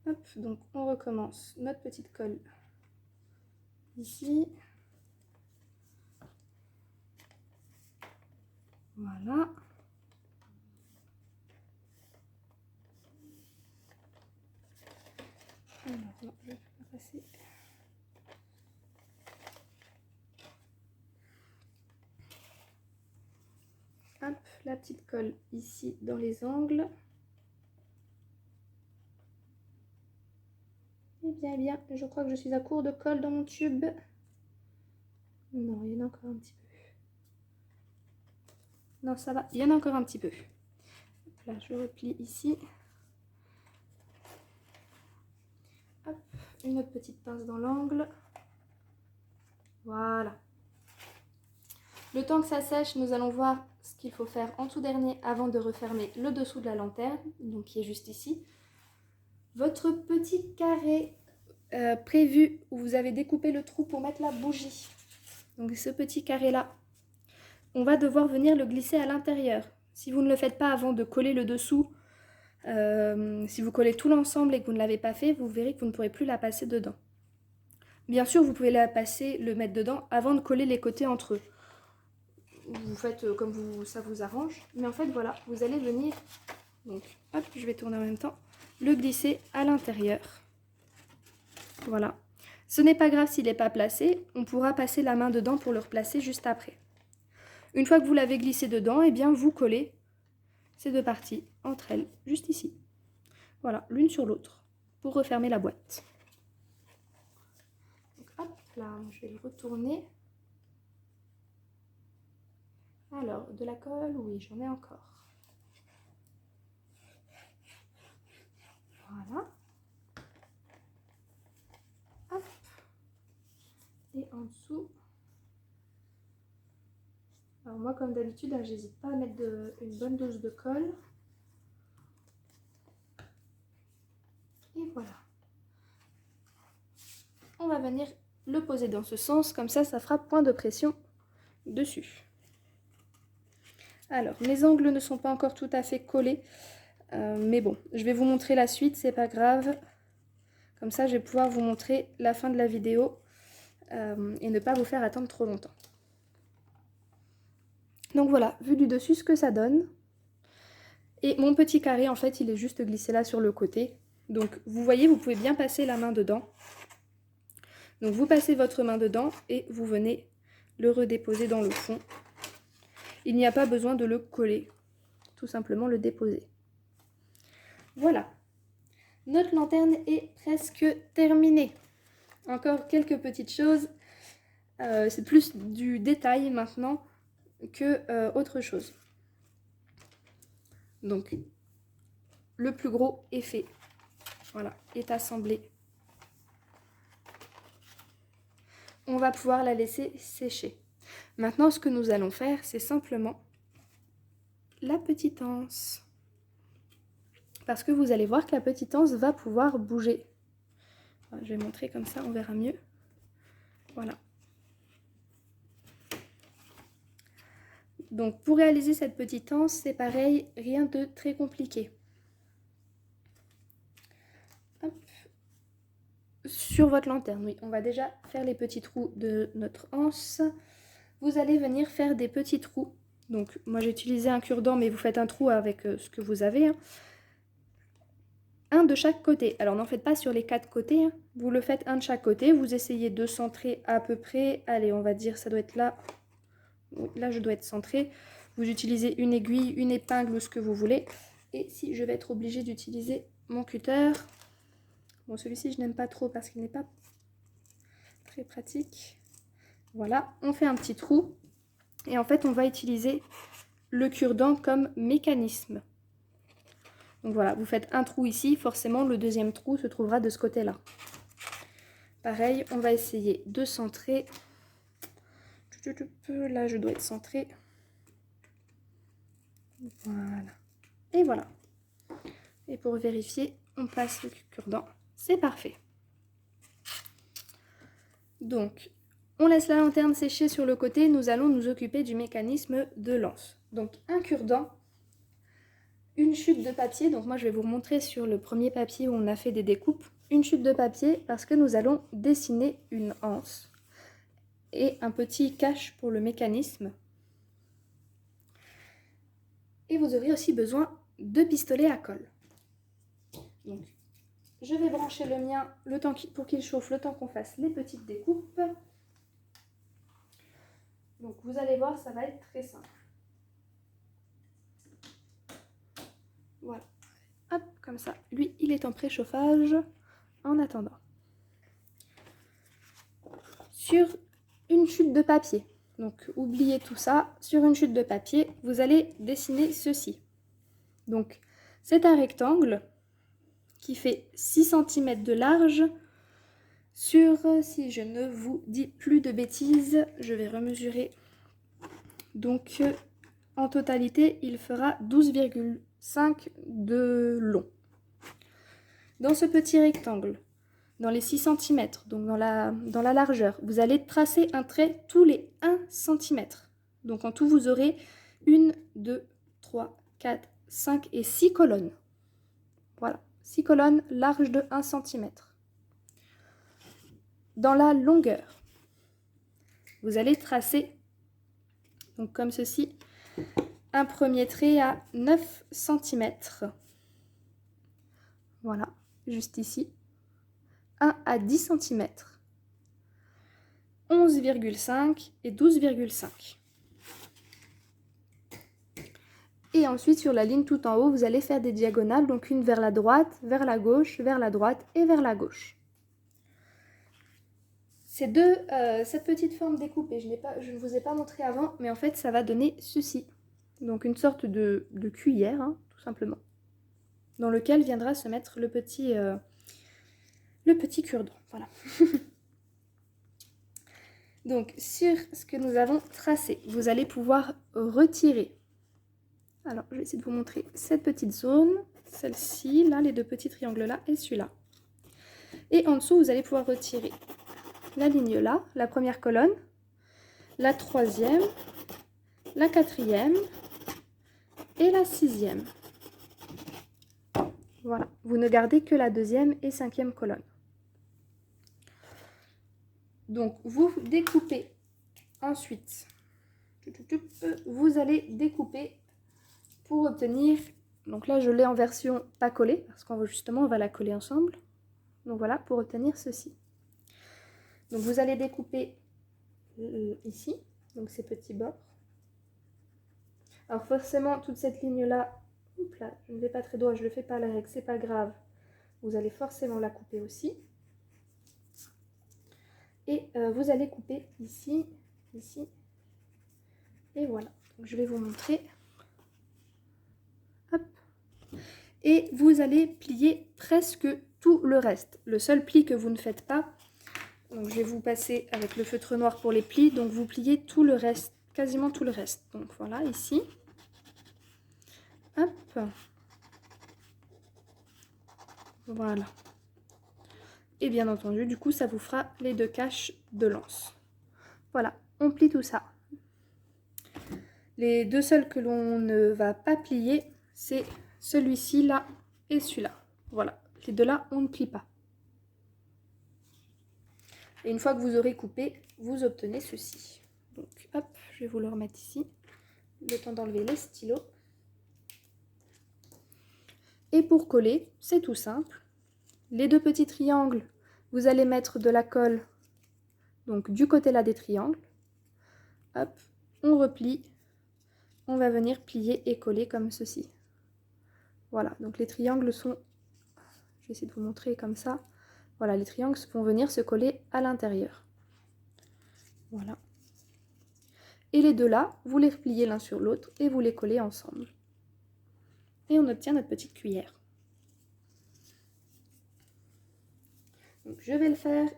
Hop, donc on recommence notre petite colle ici. Voilà. Alors, non, je vais pas passer. Hop, la petite colle ici dans les angles. bien, bien. Je crois que je suis à court de colle dans mon tube. Non, il y en a encore un petit peu. Non, ça va, il y en a encore un petit peu. Là, je replie ici. Hop, une autre petite pince dans l'angle. Voilà. Le temps que ça sèche, nous allons voir ce qu'il faut faire en tout dernier avant de refermer le dessous de la lanterne, donc qui est juste ici. Votre petit carré prévu où vous avez découpé le trou pour mettre la bougie. Donc ce petit carré là, on va devoir venir le glisser à l'intérieur. Si vous ne le faites pas avant de coller le dessous, si vous collez tout l'ensemble et que vous ne l'avez pas fait, vous verrez que vous ne pourrez plus la passer dedans. Bien sûr, vous pouvez la passer, le mettre dedans avant de coller les côtés entre eux. Vous faites comme ça vous arrange. Mais en fait, voilà, vous allez venir, donc hop, je vais tourner en même temps, le glisser à l'intérieur. Voilà. Ce n'est pas grave s'il n'est pas placé, on pourra passer la main dedans pour le replacer juste après. Une fois que vous l'avez glissé dedans, eh bien vous collez ces deux parties entre elles, juste ici. Voilà, l'une sur l'autre, pour refermer la boîte. Donc hop, là, je vais le retourner. Alors, de la colle, oui, j'en ai encore. Voilà. Hop. Et en dessous. Alors moi, comme d'habitude, hein, j'hésite pas à mettre une bonne dose de colle. Et voilà. On va venir le poser dans ce sens, comme ça fera point de pression dessus. Alors, mes angles ne sont pas encore tout à fait collés, mais bon, je vais vous montrer la suite, c'est pas grave. Comme ça, je vais pouvoir vous montrer la fin de la vidéo et ne pas vous faire attendre trop longtemps. Donc voilà, vu du dessus ce que ça donne. Et mon petit carré, en fait, il est juste glissé là sur le côté. Donc vous voyez, vous pouvez bien passer la main dedans. Donc vous passez votre main dedans et vous venez le redéposer dans le fond. Il n'y a pas besoin de le coller, tout simplement le déposer. Voilà, notre lanterne est presque terminée. Encore quelques petites choses, c'est plus du détail maintenant que autre chose. Donc le plus gros est fait, voilà, est assemblé. On va pouvoir la laisser sécher. Maintenant, ce que nous allons faire, c'est simplement la petite anse. Parce que vous allez voir que la petite anse va pouvoir bouger. Alors, je vais montrer comme ça, on verra mieux. Voilà. Donc, pour réaliser cette petite anse, c'est pareil, rien de très compliqué. Hop. Sur votre lanterne, oui, on va déjà faire les petits trous de notre anse. Vous allez venir faire des petits trous. Donc, moi j'ai utilisé un cure-dent, mais vous faites un trou avec ce que vous avez. Hein. Un de chaque côté. Alors, n'en faites pas sur les 4 côtés. Hein. Vous le faites un de chaque côté. Vous essayez de centrer à peu près. Allez, on va dire, ça doit être là. Là, je dois être centrée. Vous utilisez une aiguille, une épingle ou ce que vous voulez. Et si je vais être obligée d'utiliser mon cutter. Bon, celui-ci, je n'aime pas trop parce qu'il n'est pas très pratique. Voilà, on fait un petit trou. Et en fait, on va utiliser le cure-dent comme mécanisme. Donc voilà, vous faites un trou ici. Forcément, le deuxième trou se trouvera de ce côté-là. Pareil, on va essayer de centrer. Là, je dois être centrée. Voilà. Et voilà. Et pour vérifier, on passe le cure-dent. C'est parfait. Donc, on laisse la lanterne sécher sur le côté. Nous allons nous occuper du mécanisme de l'anse. Donc, un cure-dent, une chute de papier. Donc, moi, je vais vous montrer sur le premier papier où on a fait des découpes. Une chute de papier parce que nous allons dessiner une anse. Et un petit cache pour le mécanisme. Et vous aurez aussi besoin de pistolets à colle. Donc, je vais brancher le mien le temps pour qu'il chauffe, le temps qu'on fasse les petites découpes. Donc, vous allez voir, ça va être très simple. Voilà. Hop, comme ça. Lui, il est en préchauffage en attendant. sur une chute de papier. Donc oubliez tout ça, sur une chute de papier, vous allez dessiner ceci. Donc c'est un rectangle qui fait 6 cm de large sur, si je ne vous dis plus de bêtises, je vais remesurer. Donc en totalité, il fera 12,5 de long. Dans ce petit rectangle, dans les 6 cm, donc dans la largeur, vous allez tracer un trait tous les 1 cm. Donc en tout, vous aurez 1, 2, 3, 4, 5 et 6 colonnes. Voilà, 6 colonnes larges de 1 cm. Dans la longueur, vous allez tracer, donc comme ceci, un premier trait à 9 cm. Voilà, juste ici. Un à 10 cm. 11,5 et 12,5. Et ensuite, sur la ligne tout en haut, vous allez faire des diagonales, donc une vers la droite, vers la gauche, vers la droite et vers la gauche. Cette petite forme découpée, je ne vous ai pas montré avant, mais en fait, ça va donner ceci. Donc une sorte de cuillère, hein, tout simplement, dans lequel viendra se mettre le petit cure-dent. Voilà. Donc, sur ce que nous avons tracé, vous allez pouvoir retirer. Alors, je vais essayer de vous montrer cette petite zone, celle-ci, là, les deux petits triangles là, et celui-là. Et en dessous, vous allez pouvoir retirer la ligne là, la première colonne, la troisième, la quatrième et la sixième. Voilà, vous ne gardez que la deuxième et cinquième colonne. Donc, vous découpez ensuite, vous allez découper pour obtenir, donc là je l'ai en version pas collée, parce qu'on justement on va la coller ensemble. Donc voilà, pour obtenir ceci. Donc vous allez découper ici, donc ces petits bords. Alors forcément, toute cette ligne-là, là, je ne vais pas très droit, je ne le fais pas à la règle, c'est pas grave. Vous allez forcément la couper aussi. Et vous allez couper ici, ici, et voilà. Donc je vais vous montrer. Hop. Et vous allez plier presque tout le reste. Le seul pli que vous ne faites pas, donc je vais vous passer avec le feutre noir pour les plis, donc vous pliez tout le reste, quasiment tout le reste. Donc voilà, ici. Hop. Voilà. Et bien entendu, du coup, ça vous fera les deux caches de lance. Voilà, on plie tout ça. Les deux seuls que l'on ne va pas plier, c'est celui-ci là et celui-là. Voilà, les deux là, on ne plie pas. Et une fois que vous aurez coupé, vous obtenez ceci. Donc hop, je vais vous le remettre ici. Le temps d'enlever les stylos. Et pour coller, c'est tout simple. Les deux petits triangles, vous allez mettre de la colle donc du côté là des triangles. Hop, on replie. On va venir plier et coller comme ceci. Voilà, donc les triangles sont... Je vais essayer de vous montrer comme ça. Voilà, les triangles vont venir se coller à l'intérieur. Voilà. Et les deux là, vous les repliez l'un sur l'autre et vous les collez ensemble. Et on obtient notre petite cuillère. Donc je vais le faire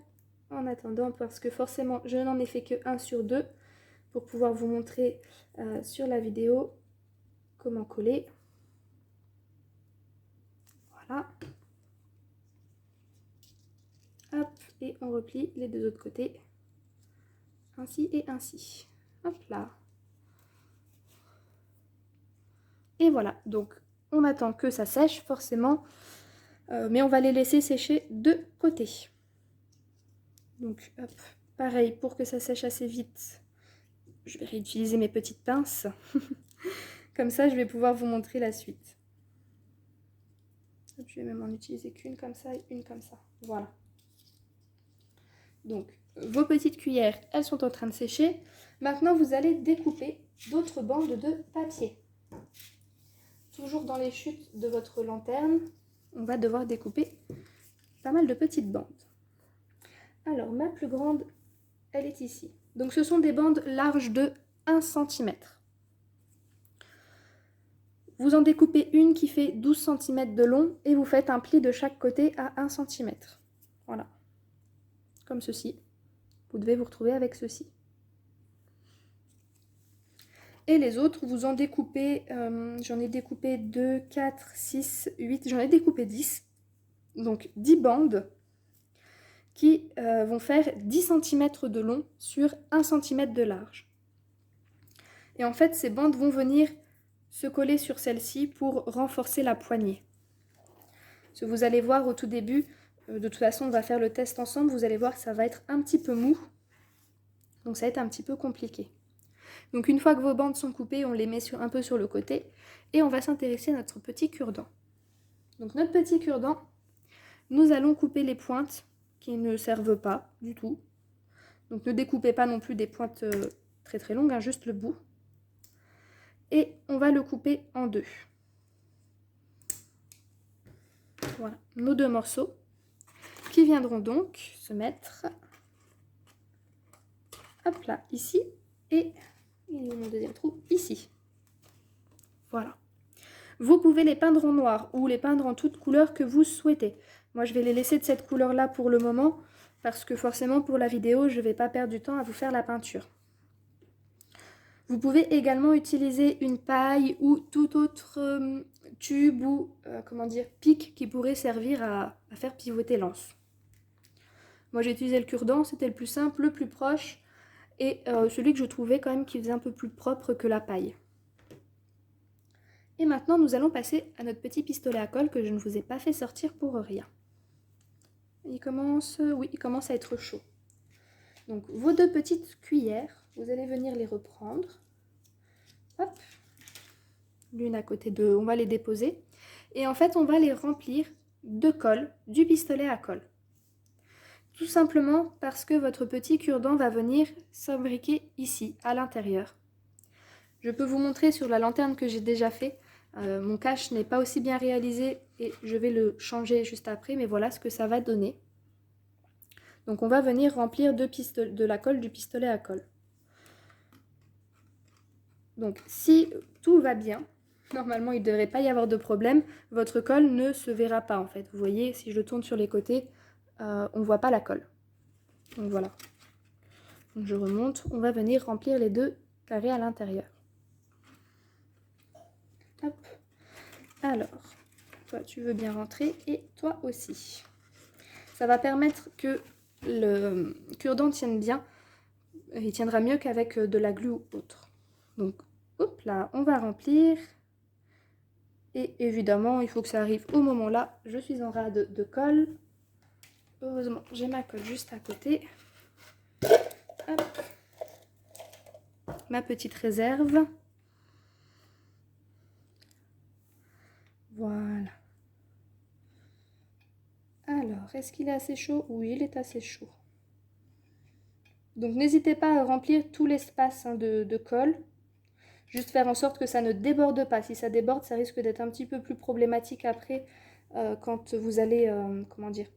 en attendant parce que forcément je n'en ai fait que 1 sur 2 pour pouvoir vous montrer sur la vidéo comment coller. Voilà. Hop, et on replie les deux autres côtés. Ainsi et ainsi. Hop là. Et voilà, donc on attend que ça sèche forcément, mais on va les laisser sécher de côté. Donc hop, pareil, pour que ça sèche assez vite, je vais réutiliser mes petites pinces. Comme ça, je vais pouvoir vous montrer la suite. Je vais même en utiliser qu'une comme ça et une comme ça. Voilà. Donc, vos petites cuillères, elles sont en train de sécher. Maintenant, vous allez découper d'autres bandes de papier. Toujours dans les chutes de votre lanterne, on va devoir découper pas mal de petites bandes. Alors, ma plus grande elle est ici. Donc ce sont des bandes larges de 1 cm. Vous en découpez une qui fait 12 cm de long et vous faites un pli de chaque côté à 1 cm. Voilà. Comme ceci. Vous devez vous retrouver avec ceci. Et les autres, vous en découpez, j'en ai découpé 2, 4, 6, 8, j'en ai découpé 10. Donc 10 bandes qui vont faire 10 cm de long sur 1 cm de large. Et en fait, ces bandes vont venir se coller sur celle-ci pour renforcer la poignée. Ce que vous allez voir au tout début, de toute façon on va faire le test ensemble, vous allez voir que ça va être un petit peu mou, donc ça va être un petit peu compliqué. Donc une fois que vos bandes sont coupées, on les met un peu sur le côté et on va s'intéresser à notre petit cure-dent. Donc notre petit cure-dent, nous allons couper les pointes qui ne servent pas du tout. Donc ne découpez pas non plus des pointes très très longues, hein, juste le bout. Et on va le couper en deux. Voilà, nos deux morceaux qui viendront donc se mettre, hop là, ici, et il est où mon deuxième trou? Ici. Voilà. Vous pouvez les peindre en noir ou les peindre en toute couleur que vous souhaitez. Moi, je vais les laisser de cette couleur-là pour le moment, parce que forcément, pour la vidéo, je ne vais pas perdre du temps à vous faire la peinture. Vous pouvez également utiliser une paille ou tout autre tube ou comment dire, pic qui pourrait servir à faire pivoter l'anse. Moi j'ai utilisé le cure-dent, c'était le plus simple, le plus proche et celui que je trouvais quand même qui faisait un peu plus propre que la paille. Et maintenant nous allons passer à notre petit pistolet à colle que je ne vous ai pas fait sortir pour rien. Il commence à être chaud. Donc vos deux petites cuillères, vous allez venir les reprendre. Hop, l'une à côté de, on va les déposer. Et en fait, on va les remplir de colle, du pistolet à colle. Tout simplement parce que votre petit cure-dent va venir s'imbriquer ici, à l'intérieur. Je peux vous montrer sur la lanterne que j'ai déjà fait. Mon cache n'est pas aussi bien réalisé et je vais le changer juste après, mais voilà ce que ça va donner. Donc on va venir remplir de la colle du pistolet à colle. Donc si tout va bien, normalement il ne devrait pas y avoir de problème, votre colle ne se verra pas en fait. Vous voyez, si je le tourne sur les côtés, on ne voit pas la colle. Donc voilà. Donc je remonte, on va venir remplir les deux carrés à l'intérieur. Hop. Alors, toi tu veux bien rentrer et toi aussi. Ça va permettre que le cure-dent tienne bien. Il tiendra mieux qu'avec de la glu ou autre. Donc, hop là, on va remplir. Et évidemment, il faut que ça arrive au moment là. Je suis en rade de colle. Heureusement, j'ai ma colle juste à côté. Hop. Ma petite réserve. Voilà. Alors, est-ce qu'il est assez chaud? Oui, il est assez chaud. Donc, n'hésitez pas à remplir tout l'espace de colle. Juste faire en sorte que ça ne déborde pas. Si ça déborde, ça risque d'être un petit peu plus problématique après quand vous allez, comment dire,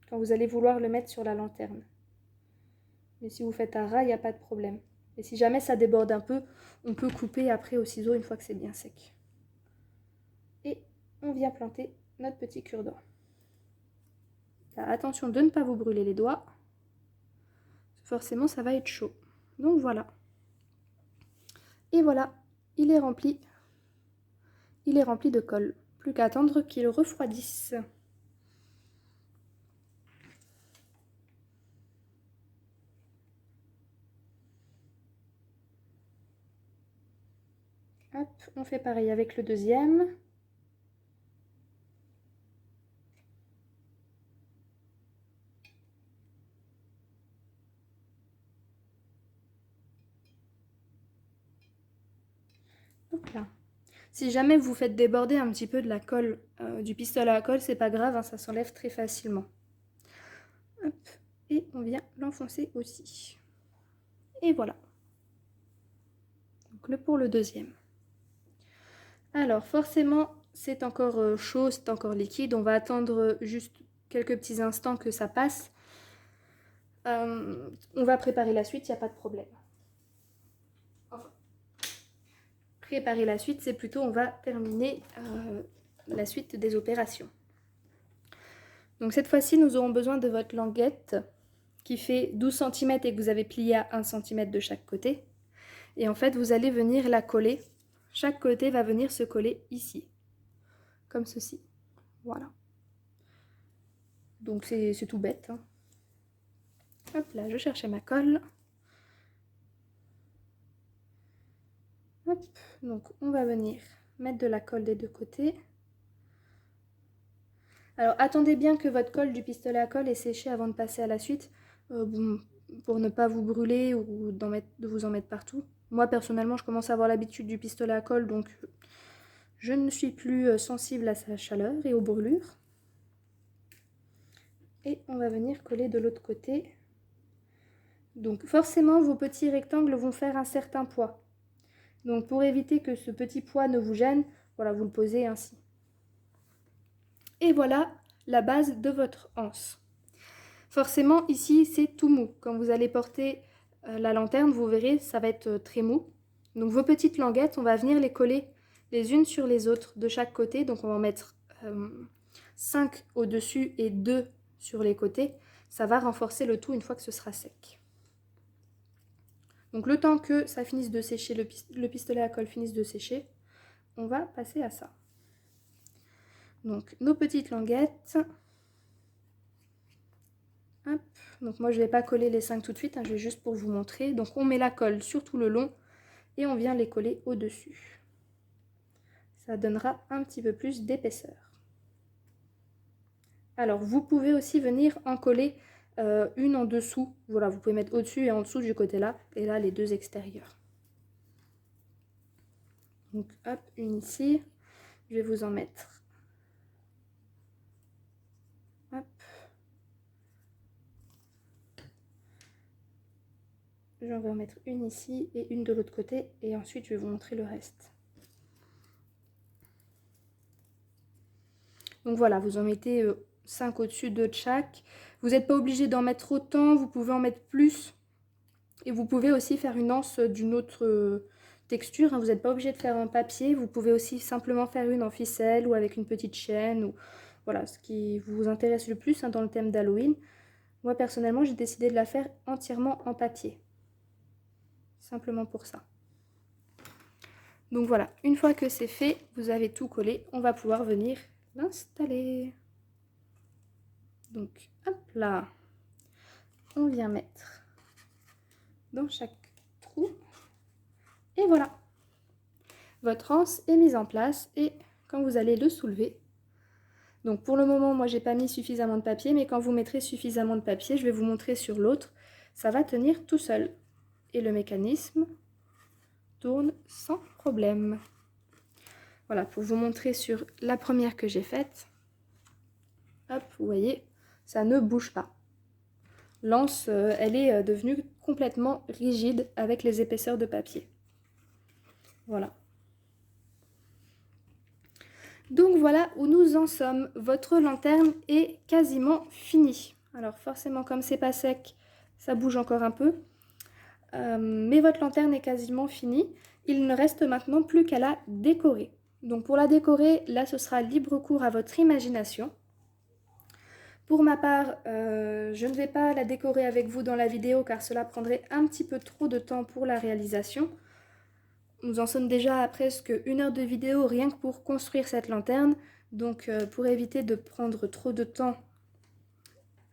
quand vous allez vouloir le mettre sur la lanterne. Mais si vous faites un ras, il n'y a pas de problème. Et si jamais ça déborde un peu, on peut couper après au ciseau une fois que c'est bien sec. Et on vient planter notre petit cure-dent. Attention de ne pas vous brûler les doigts. Forcément, ça va être chaud. Donc voilà. Et voilà, il est rempli. Il est rempli de colle. Plus qu'à attendre qu'il refroidisse. Hop, on fait pareil avec le deuxième. Hop là. Si jamais vous faites déborder un petit peu de la colle du pistolet à colle, c'est pas grave, hein, ça s'enlève très facilement. Hop, et on vient l'enfoncer aussi. Et voilà. Donc pour le deuxième. Alors forcément, c'est encore chaud, c'est encore liquide. On va attendre juste quelques petits instants que ça passe. on va préparer la suite, il n'y a pas de problème. Enfin, préparer la suite, c'est plutôt on va terminer la suite des opérations. Donc cette fois-ci, nous aurons besoin de votre languette qui fait 12 cm et que vous avez plié à 1 cm de chaque côté. Et en fait, vous allez venir la coller. Chaque côté va venir se coller ici, comme ceci. Voilà. Donc c'est tout bête. Hein. Hop là, je cherchais ma colle. Hop, donc on va venir mettre de la colle des deux côtés. Alors attendez bien que votre colle du pistolet à colle ait séché avant de passer à la suite, pour ne pas vous brûler ou de vous en mettre partout. Moi personnellement je commence à avoir l'habitude du pistolet à colle, donc je ne suis plus sensible à sa chaleur et aux brûlures. Et on va venir coller de l'autre côté. Donc forcément vos petits rectangles vont faire un certain poids. Donc pour éviter que ce petit poids ne vous gêne, voilà, vous le posez ainsi. Et voilà la base de votre anse. Forcément, ici, c'est tout mou. Quand vous allez porter la lanterne, vous verrez, ça va être très mou. Donc vos petites languettes, on va venir les coller les unes sur les autres de chaque côté. Donc on va en mettre 5 au-dessus et 2 sur les côtés. Ça va renforcer le tout une fois que ce sera sec. Donc le temps que ça finisse de sécher, le pistolet à colle finisse de sécher, on va passer à ça. Donc nos petites languettes. Hop. Donc moi je ne vais pas coller les 5 tout de suite, hein, je vais juste pour vous montrer. Donc on met la colle sur tout le long et on vient les coller au-dessus. Ça donnera un petit peu plus d'épaisseur. Alors vous pouvez aussi venir en coller une en dessous. Voilà, vous pouvez mettre au-dessus et en dessous du côté là, et là les deux extérieurs. Donc hop, une ici. Je vais vous en mettre. Hop. J'en vais en mettre une ici et une de l'autre côté, et ensuite je vais vous montrer le reste. Donc voilà, vous en mettez 5 au-dessus de chaque. Vous n'êtes pas obligé d'en mettre autant, vous pouvez en mettre plus. Et vous pouvez aussi faire une anse d'une autre texture, hein. Vous n'êtes pas obligé de faire en papier, vous pouvez aussi simplement faire une en ficelle ou avec une petite chaîne. Ou voilà, ce qui vous intéresse le plus, hein, dans le thème d'Halloween. Moi personnellement, j'ai décidé de la faire entièrement en papier. Simplement pour ça. Donc voilà, une fois que c'est fait, vous avez tout collé, on va pouvoir venir l'installer. Donc hop là, on vient mettre dans chaque trou. Et voilà, votre anse est mise en place et quand vous allez le soulever, donc pour le moment moi j'ai pas mis suffisamment de papier, mais quand vous mettrez suffisamment de papier, je vais vous montrer sur l'autre, ça va tenir tout seul. Et le mécanisme tourne sans problème. Voilà, pour vous montrer sur la première que j'ai faite. Hop, vous voyez, ça ne bouge pas. L'anse, elle est devenue complètement rigide avec les épaisseurs de papier. Voilà. Donc voilà où nous en sommes. Votre lanterne est quasiment finie. Alors forcément, comme c'est pas sec, ça bouge encore un peu. Mais votre lanterne est quasiment finie. Il ne reste maintenant plus qu'à la décorer. Donc pour la décorer, là ce sera libre cours à votre imagination. Pour ma part, je ne vais pas la décorer avec vous dans la vidéo car cela prendrait un petit peu trop de temps pour la réalisation. Nous en sommes déjà à presque 1 heure de vidéo rien que pour construire cette lanterne. Donc pour éviter de prendre trop de temps,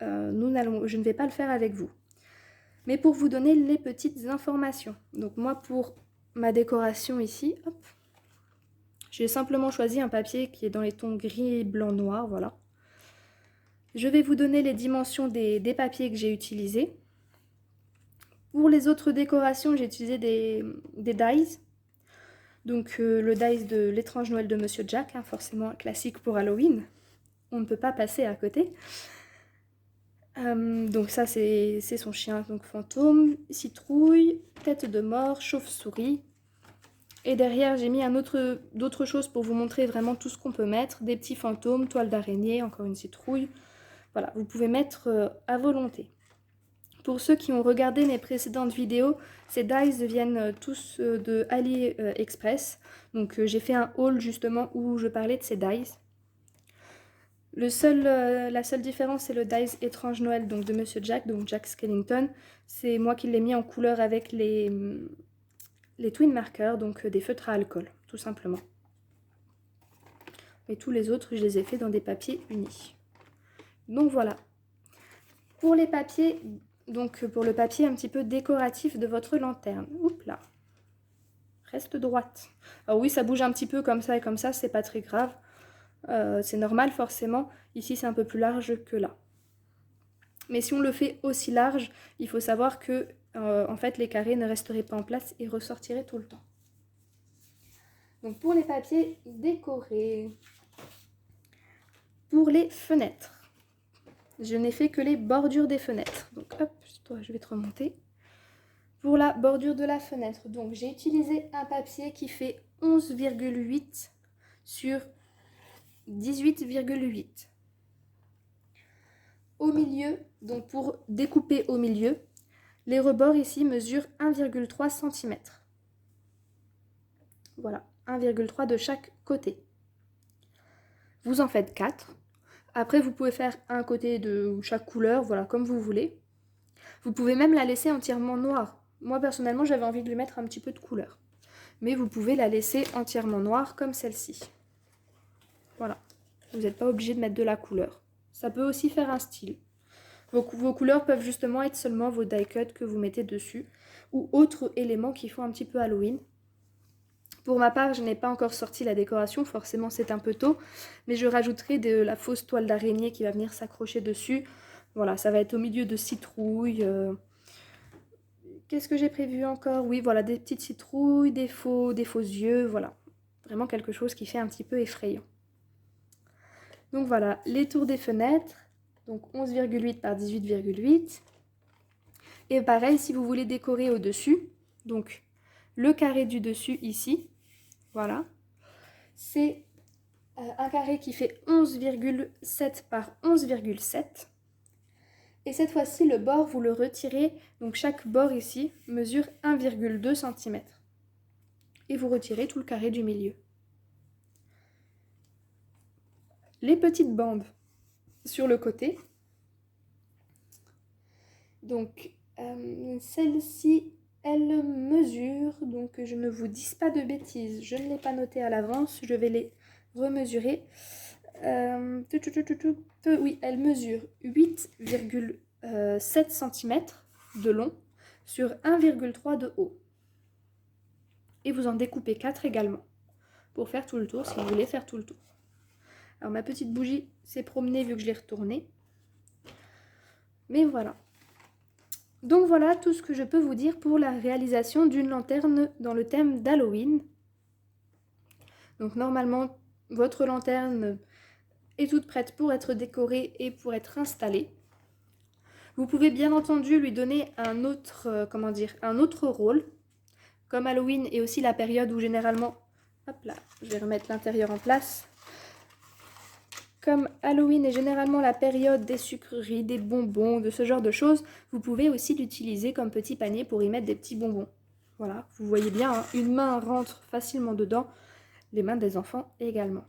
je ne vais pas le faire avec vous. Mais pour vous donner les petites informations. Donc moi pour ma décoration ici, hop, j'ai simplement choisi un papier qui est dans les tons gris, blanc, noir, voilà. Je vais vous donner les dimensions des papiers que j'ai utilisés. Pour les autres décorations, j'ai utilisé des dies. Donc le dies de l'étrange Noël de Monsieur Jack, hein, forcément un classique pour Halloween. On ne peut pas passer à côté. Donc ça c'est son chien, donc fantôme, citrouille, tête de mort, chauve-souris. Et derrière j'ai mis d'autres choses pour vous montrer vraiment tout ce qu'on peut mettre. Des petits fantômes, toile d'araignée, encore une citrouille. Voilà, vous pouvez mettre à volonté. Pour ceux qui ont regardé mes précédentes vidéos, ces dies viennent tous de AliExpress. Donc j'ai fait un haul justement où je parlais de ces dies. La seule différence, c'est le dies Étrange Noël donc de Monsieur Jack, donc Jack Skellington. C'est moi qui l'ai mis en couleur avec les twin markers, donc des feutres à alcool, tout simplement. Et tous les autres, je les ai fait dans des papiers unis. Donc voilà. Pour les papiers, donc pour le papier un petit peu décoratif de votre lanterne. Oups là. Reste droite. Alors oui, ça bouge un petit peu comme ça et comme ça, c'est pas très grave. C'est normal forcément. Ici, c'est un peu plus large que là. Mais si on le fait aussi large, il faut savoir que en fait, les carrés ne resteraient pas en place et ressortiraient tout le temps. Donc pour les papiers décorés. Pour les fenêtres, je n'ai fait que les bordures des fenêtres. Donc hop, toi, je vais te remonter. Pour la bordure de la fenêtre, donc j'ai utilisé un papier qui fait 11,8 sur 18,8. Au milieu, donc pour découper au milieu, les rebords ici mesurent 1,3 cm. Voilà, 1,3 de chaque côté. Vous en faites 4. Après, vous pouvez faire un côté de chaque couleur, voilà, comme vous voulez. Vous pouvez même la laisser entièrement noire. Moi, personnellement, j'avais envie de lui mettre un petit peu de couleur. Mais vous pouvez la laisser entièrement noire, comme celle-ci. Voilà. Vous n'êtes pas obligé de mettre de la couleur. Ça peut aussi faire un style. Vos couleurs peuvent justement être seulement vos die cuts que vous mettez dessus, ou autres éléments qui font un petit peu Halloween. Pour ma part, je n'ai pas encore sorti la décoration, forcément c'est un peu tôt, mais je rajouterai de la fausse toile d'araignée qui va venir s'accrocher dessus. Voilà, ça va être au milieu de citrouilles. Qu'est-ce que j'ai prévu encore? Oui, voilà, des petites citrouilles, des faux yeux, voilà. Vraiment quelque chose qui fait un petit peu effrayant. Donc voilà, les tours des fenêtres, donc 11,8 par 18,8. Et pareil, si vous voulez décorer au-dessus, donc le carré du dessus ici, voilà, c'est un carré qui fait 11,7 par 11,7. Et cette fois-ci, le bord, vous le retirez. Donc chaque bord ici mesure 1,2 cm. Et vous retirez tout le carré du milieu. Les petites bandes sur le côté. Donc celle-ci, elle mesure. Donc je ne vous dis pas de bêtises. Je ne l'ai pas noté à l'avance. Je vais les remesurer. Oui, elle mesure 8,7 cm de long sur 1,3 de haut. Et vous en découpez 4 également pour faire tout le tour si vous voulez faire tout le tour. Alors ma petite bougie s'est promenée vu que je l'ai retournée. Mais voilà. Donc voilà tout ce que je peux vous dire pour la réalisation d'une lanterne dans le thème d'Halloween. Donc normalement, votre lanterne est toute prête pour être décorée et pour être installée. Vous pouvez bien entendu lui donner un autre rôle. Comme Halloween est aussi la période où généralement... Hop là, je vais remettre l'intérieur en place. Comme Halloween est généralement la période des sucreries, des bonbons, de ce genre de choses, vous pouvez aussi l'utiliser comme petit panier pour y mettre des petits bonbons. Voilà, vous voyez bien, hein, une main rentre facilement dedans, les mains des enfants également.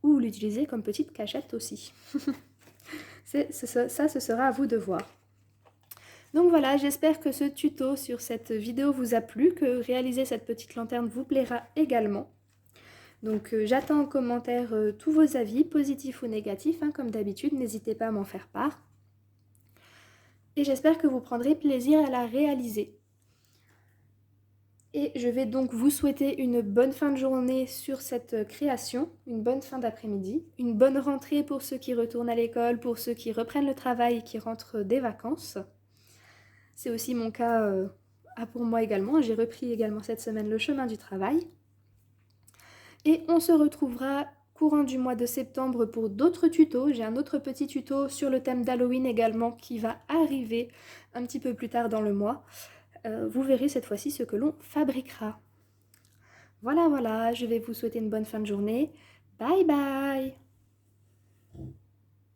Ou l'utiliser comme petite cachette aussi. Ça, ce sera à vous de voir. Donc voilà, j'espère que ce tuto sur cette vidéo vous a plu, que réaliser cette petite lanterne vous plaira également. Donc j'attends en commentaire tous vos avis, positifs ou négatifs, hein, comme d'habitude, n'hésitez pas à m'en faire part. Et j'espère que vous prendrez plaisir à la réaliser. Et je vais donc vous souhaiter une bonne fin de journée sur cette création, une bonne fin d'après-midi, une bonne rentrée pour ceux qui retournent à l'école, pour ceux qui reprennent le travail et qui rentrent des vacances. C'est aussi mon cas pour moi également, j'ai repris également cette semaine le chemin du travail. Et on se retrouvera courant du mois de septembre pour d'autres tutos. J'ai un autre petit tuto sur le thème d'Halloween également qui va arriver un petit peu plus tard dans le mois. Vous verrez cette fois-ci ce que l'on fabriquera. Voilà, je vais vous souhaiter une bonne fin de journée. Bye bye!